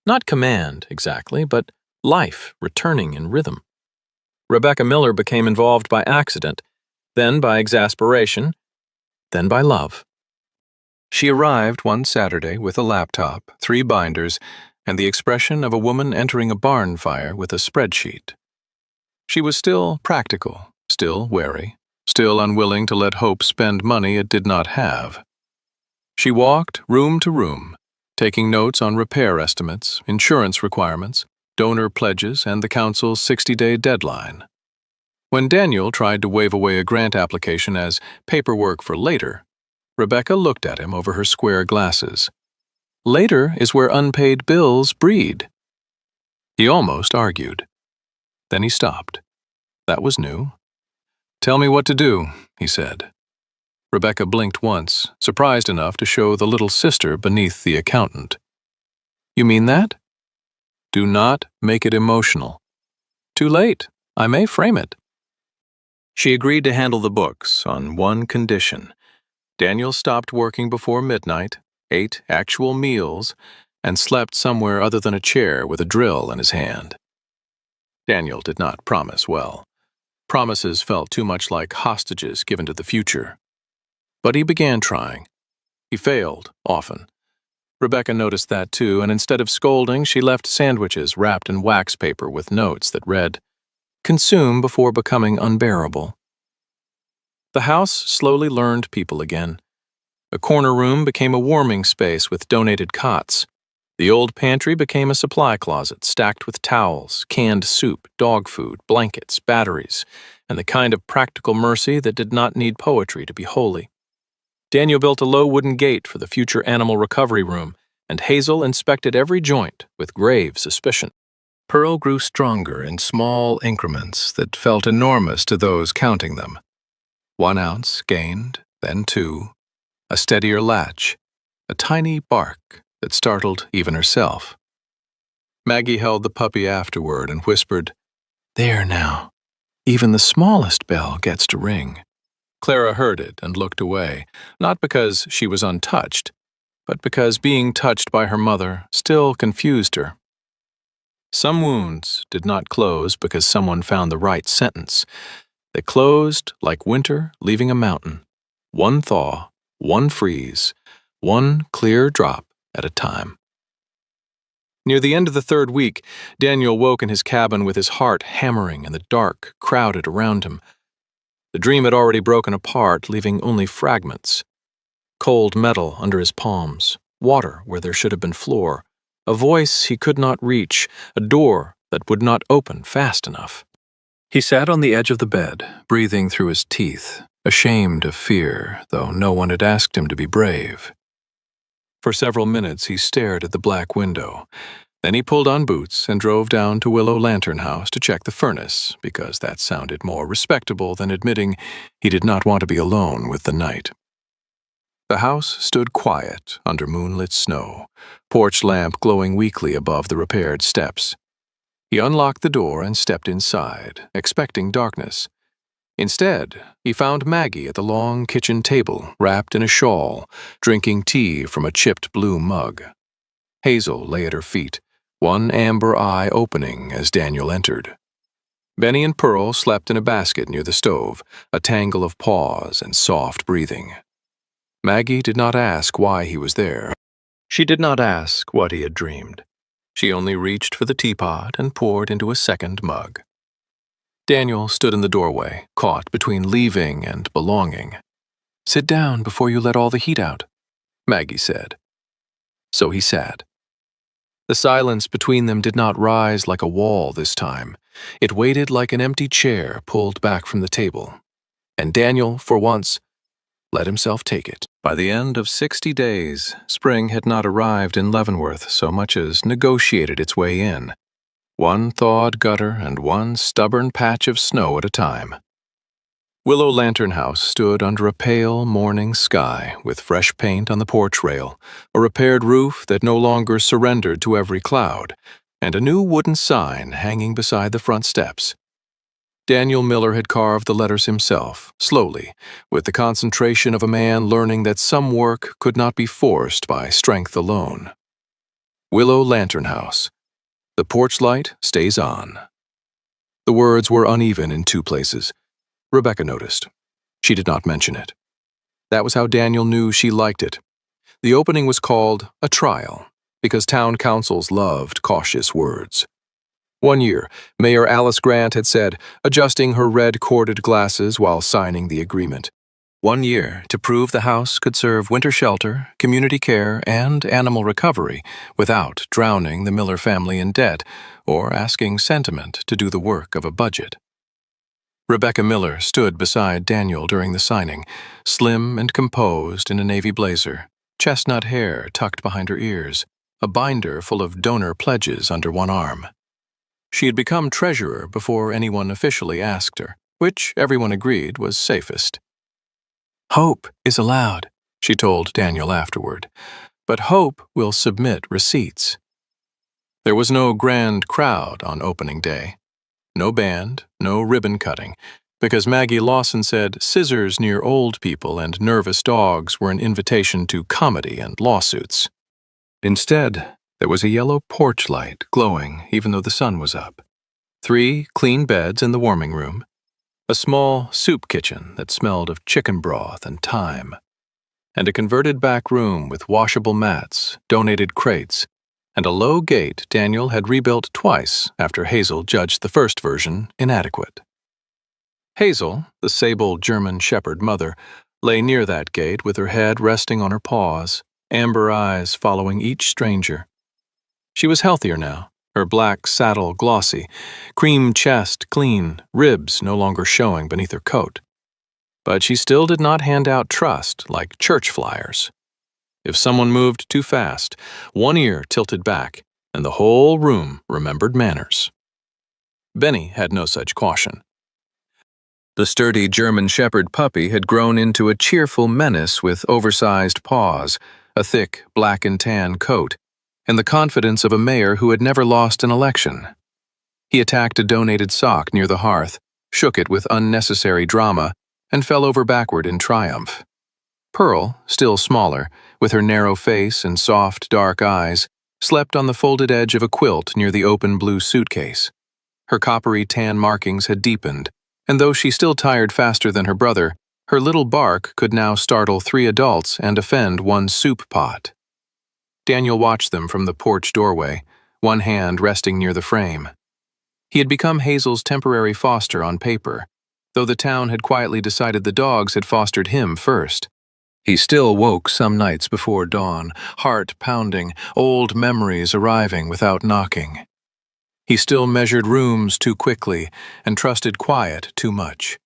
Not command, exactly, but life returning in rhythm. Rebecca Miller became involved by accident, then by exasperation, then by love. She arrived one Saturday with a laptop, 3 binders, and the expression of a woman entering a barn fire with a spreadsheet. She was still practical, still wary, still unwilling to let hope spend money it did not have. She walked room to room, taking notes on repair estimates, insurance requirements, donor pledges, and the council's 60-day deadline. When Daniel tried to wave away a grant application as paperwork for later, Rebecca looked at him over her square glasses. Later is where unpaid bills breed. He almost argued. Then he stopped. That was new. "Tell me what to do," he said. Rebecca blinked once, surprised enough to show the little sister beneath the accountant. "You mean that?" "Do not make it emotional." "Too late. I may frame it." She agreed to handle the books on one condition. Daniel stopped working before midnight, ate actual meals, and slept somewhere other than a chair with a drill in his hand. Daniel did not promise well. Promises felt too much like hostages given to the future. But he began trying. He failed, often. Rebecca noticed that too, and instead of scolding, she left sandwiches wrapped in wax paper with notes that read, "Consume before becoming unbearable." The house slowly learned people again. A corner room became a warming space with donated cots. The old pantry became a supply closet stacked with towels, canned soup, dog food, blankets, batteries, and the kind of practical mercy that did not need poetry to be holy. Daniel built a low wooden gate for the future animal recovery room, and Hazel inspected every joint with grave suspicion. Pearl grew stronger in small increments that felt enormous to those counting them. 1 ounce gained, then 2, a steadier latch, a tiny bark that startled even herself. Maggie held the puppy afterward and whispered, "There now. Even the smallest bell gets to ring." Clara heard it and looked away, not because she was untouched, but because being touched by her mother still confused her. Some wounds did not close because someone found the right sentence. They closed like winter leaving a mountain, one thaw, one freeze, one clear drop at a time. Near the end of the 3rd week, Daniel woke in his cabin with his heart hammering and the dark crowded around him. The dream had already broken apart, leaving only fragments. Cold metal under his palms, water where there should have been floor, a voice he could not reach, a door that would not open fast enough. He sat on the edge of the bed, breathing through his teeth, ashamed of fear, though no one had asked him to be brave. For several minutes he stared at the black window. Then he pulled on boots and drove down to Willow Lantern House to check the furnace, because that sounded more respectable than admitting he did not want to be alone with the night. The house stood quiet under moonlit snow, porch lamp glowing weakly above the repaired steps. He unlocked the door and stepped inside, expecting darkness. Instead, he found Maggie at the long kitchen table, wrapped in a shawl, drinking tea from a chipped blue mug. Hazel lay at her feet, one amber eye opening as Daniel entered. Benny and Pearl slept in a basket near the stove, a tangle of paws and soft breathing. Maggie did not ask why he was there. She did not ask what he had dreamed. She only reached for the teapot and poured into a second mug. Daniel stood in the doorway, caught between leaving and belonging. "Sit down before you let all the heat out," Maggie said. So he sat. The silence between them did not rise like a wall this time. It waited like an empty chair pulled back from the table. And Daniel, for once, let himself take it. By the end of 60 days, spring had not arrived in Leavenworth so much as negotiated its way in. One thawed gutter and one stubborn patch of snow at a time. Willow Lantern House stood under a pale morning sky with fresh paint on the porch rail, a repaired roof that no longer surrendered to every cloud, and a new wooden sign hanging beside the front steps. Daniel Miller had carved the letters himself, slowly, with the concentration of a man learning that some work could not be forced by strength alone. Willow Lantern House. The porch light stays on. The words were uneven in 2 places. Rebecca noticed. She did not mention it. That was how Daniel knew she liked it. The opening was called a trial, because town councils loved cautious words. One year, Mayor Alice Grant had said, adjusting her red-corded glasses while signing the agreement. 1 year to prove the house could serve winter shelter, community care, and animal recovery without drowning the Miller family in debt or asking sentiment to do the work of a budget. Rebecca Miller stood beside Daniel during the signing, slim and composed in a navy blazer, chestnut hair tucked behind her ears, a binder full of donor pledges under one arm. She had become treasurer before anyone officially asked her, which everyone agreed was safest. "Hope is allowed," she told Daniel afterward, "but hope will submit receipts." There was no grand crowd on opening day. No band, no ribbon cutting, because Maggie Lawson said scissors near old people and nervous dogs were an invitation to comedy and lawsuits. Instead, there was a yellow porch light glowing even though the sun was up, 3 clean beds in the warming room, a small soup kitchen that smelled of chicken broth and thyme, and a converted back room with washable mats, donated crates, and a low gate Daniel had rebuilt twice after Hazel judged the first version inadequate. Hazel, the sable German shepherd mother, lay near that gate with her head resting on her paws, amber eyes following each stranger. She was healthier now, her black saddle glossy, cream chest clean, ribs no longer showing beneath her coat. But she still did not hand out trust like church flyers. If someone moved too fast, one ear tilted back, and the whole room remembered manners. Benny had no such caution. The sturdy German Shepherd puppy had grown into a cheerful menace with oversized paws, a thick black and tan coat, and the confidence of a mayor who had never lost an election. He attacked a donated sock near the hearth, shook it with unnecessary drama, and fell over backward in triumph. Pearl, still smaller, with her narrow face and soft, dark eyes, slept on the folded edge of a quilt near the open blue suitcase. Her coppery tan markings had deepened, and though she still tired faster than her brother, her little bark could now startle 3 adults and offend 1 soup pot. Daniel watched them from the porch doorway, one hand resting near the frame. He had become Hazel's temporary foster on paper, though the town had quietly decided the dogs had fostered him first. He still woke some nights before dawn, heart pounding, old memories arriving without knocking. He still measured rooms too quickly and trusted quiet too much.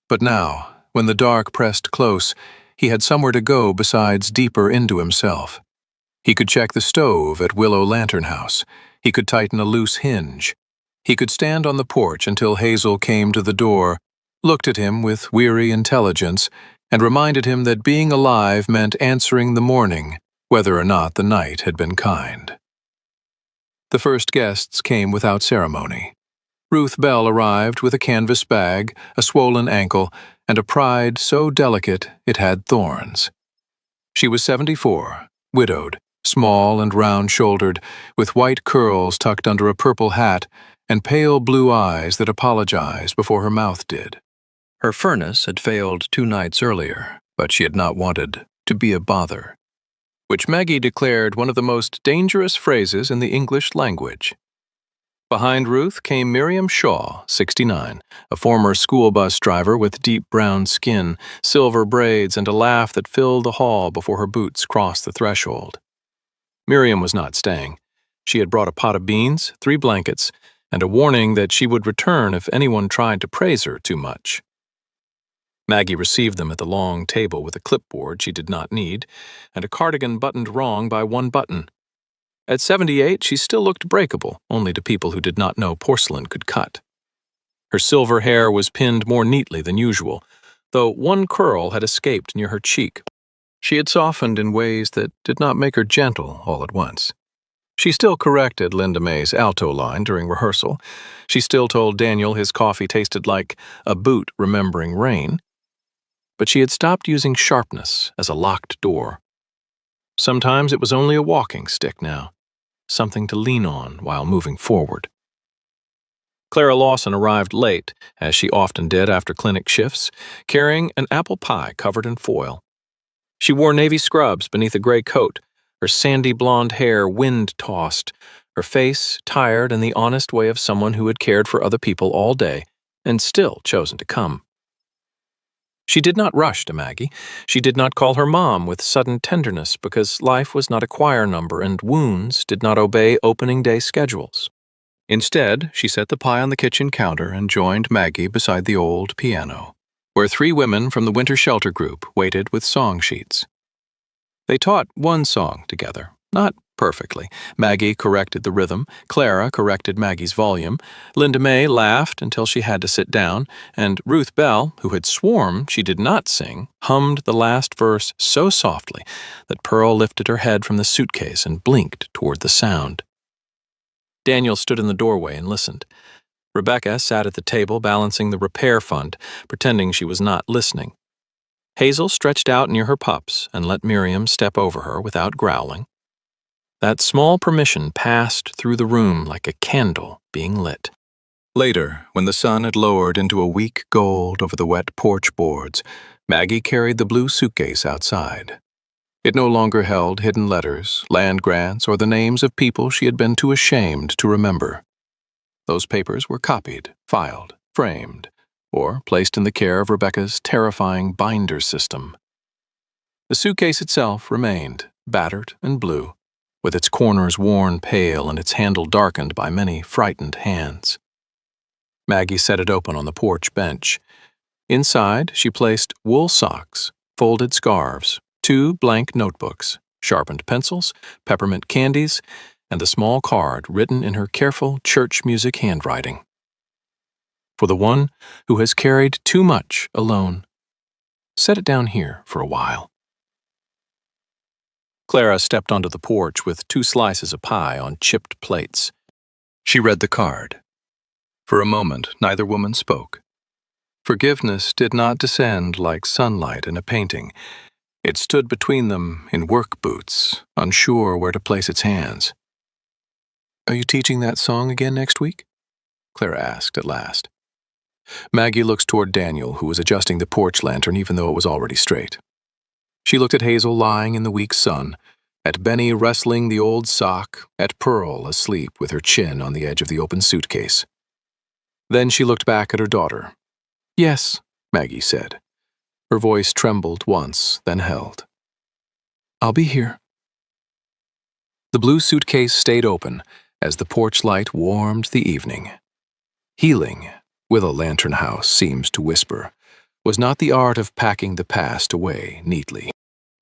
But now, when the dark pressed close, he had somewhere to go besides deeper into himself. He could check the stove at Willow Lantern House. He could tighten a loose hinge. He could stand on the porch until Hazel came to the door, looked at him with weary intelligence, and reminded him that being alive meant answering the morning, whether or not the night had been kind. The first guests came without ceremony. Ruth Bell arrived with a canvas bag, a swollen ankle, and a pride so delicate it had thorns. She was 74, widowed, small and round-shouldered, with white curls tucked under a purple hat and pale blue eyes that apologized before her mouth did. Her furnace had failed 2 nights earlier, but she had not wanted to be a bother, which Maggie declared one of the most dangerous phrases in the English language. Behind Ruth came Miriam Shaw, 69, a former school bus driver with deep brown skin, silver braids, and a laugh that filled the hall before her boots crossed the threshold. Miriam was not staying. She had brought a pot of beans, 3 blankets, and a warning that she would return if anyone tried to praise her too much. Maggie received them at the long table with a clipboard she did not need, and a cardigan buttoned wrong by 1 button. At 78, she still looked breakable, only to people who did not know porcelain could cut. Her silver hair was pinned more neatly than usual, though 1 curl had escaped near her cheek. She had softened in ways that did not make her gentle all at once. She still corrected Linda May's alto line during rehearsal. She still told Daniel his coffee tasted like a boot remembering rain. But she had stopped using sharpness as a locked door. Sometimes it was only a walking stick now, something to lean on while moving forward. Clara Lawson arrived late, as she often did after clinic shifts, carrying an apple pie covered in foil. She wore navy scrubs beneath a gray coat, her sandy blonde hair wind-tossed, her face tired in the honest way of someone who had cared for other people all day and still chosen to come. She did not rush to Maggie. She did not call her mom with sudden tenderness because life was not a choir number and wounds did not obey opening day schedules. Instead, she set the pie on the kitchen counter and joined Maggie beside the old piano, where 3 women from the winter shelter group waited with song sheets. They taught 1 song together, not perfectly. Maggie corrected the rhythm, Clara corrected Maggie's volume, Linda May laughed until she had to sit down, and Ruth Bell, who had sworn she did not sing, hummed the last verse so softly that Pearl lifted her head from the suitcase and blinked toward the sound. Daniel stood in the doorway and listened. Rebecca sat at the table balancing the repair fund, pretending she was not listening. Hazel stretched out near her pups and let Miriam step over her without growling. That small permission passed through the room like a candle being lit. Later, when the sun had lowered into a weak gold over the wet porch boards, Maggie carried the blue suitcase outside. It no longer held hidden letters, land grants, or the names of people she had been too ashamed to remember. Those papers were copied, filed, framed, or placed in the care of Rebecca's terrifying binder system. The suitcase itself remained, battered and blue, with its corners worn pale and its handle darkened by many frightened hands. Maggie set it open on the porch bench. Inside, she placed wool socks, folded scarves, 2 blank notebooks, sharpened pencils, peppermint candies, and the small card written in her careful church music handwriting. For the one who has carried too much alone. Set it down here for a while. Clara stepped onto the porch with 2 slices of pie on chipped plates. She read the card. For a moment, neither woman spoke. Forgiveness did not descend like sunlight in a painting. It stood between them in work boots, unsure where to place its hands. "Are you teaching that song again next week?" Clara asked at last. Maggie looked toward Daniel, who was adjusting the porch lantern even though it was already straight. She looked at Hazel lying in the weak sun, at Benny wrestling the old sock, at Pearl asleep with her chin on the edge of the open suitcase. Then she looked back at her daughter. "Yes," Maggie said. Her voice trembled once, then held. "I'll be here." The blue suitcase stayed open as the porch light warmed the evening. Healing, Willow Lantern House seems to whisper, was not the art of packing the past away neatly.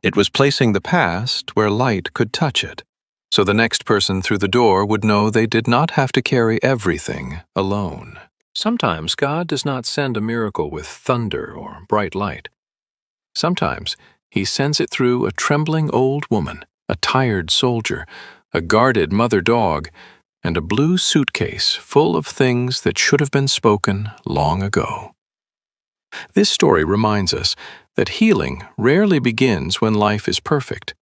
It was placing the past where light could touch it, so the next person through the door would know they did not have to carry everything alone. Sometimes God does not send a miracle with thunder or bright light. Sometimes He sends it through a trembling old woman, a tired soldier, a guarded mother dog, and a blue suitcase full of things that should have been spoken long ago. This story reminds us that healing rarely begins when life is perfect.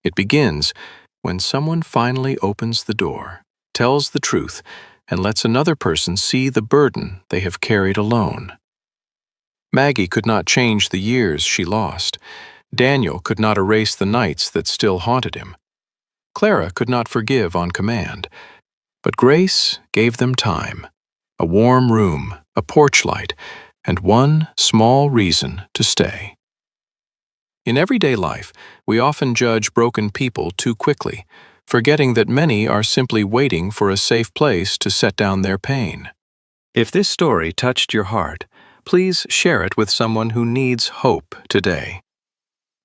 It begins when someone finally opens the door, tells the truth, and lets another person see the burden they have carried alone. Maggie could not change the years she lost. Daniel could not erase the nights that still haunted him. Clara could not forgive on command. But grace gave them time, a warm room, a porch light, and one small reason to stay. In everyday life, we often judge broken people too quickly, forgetting that many are simply waiting for a safe place to set down their pain. If this story touched your heart, please share it with someone who needs hope today.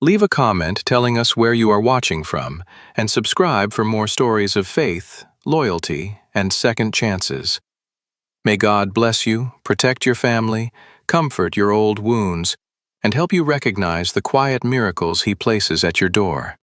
Leave a comment telling us where you are watching from, and subscribe for more stories of faith, loyalty, and second chances. May God bless you, protect your family, comfort your old wounds, and help you recognize the quiet miracles He places at your door.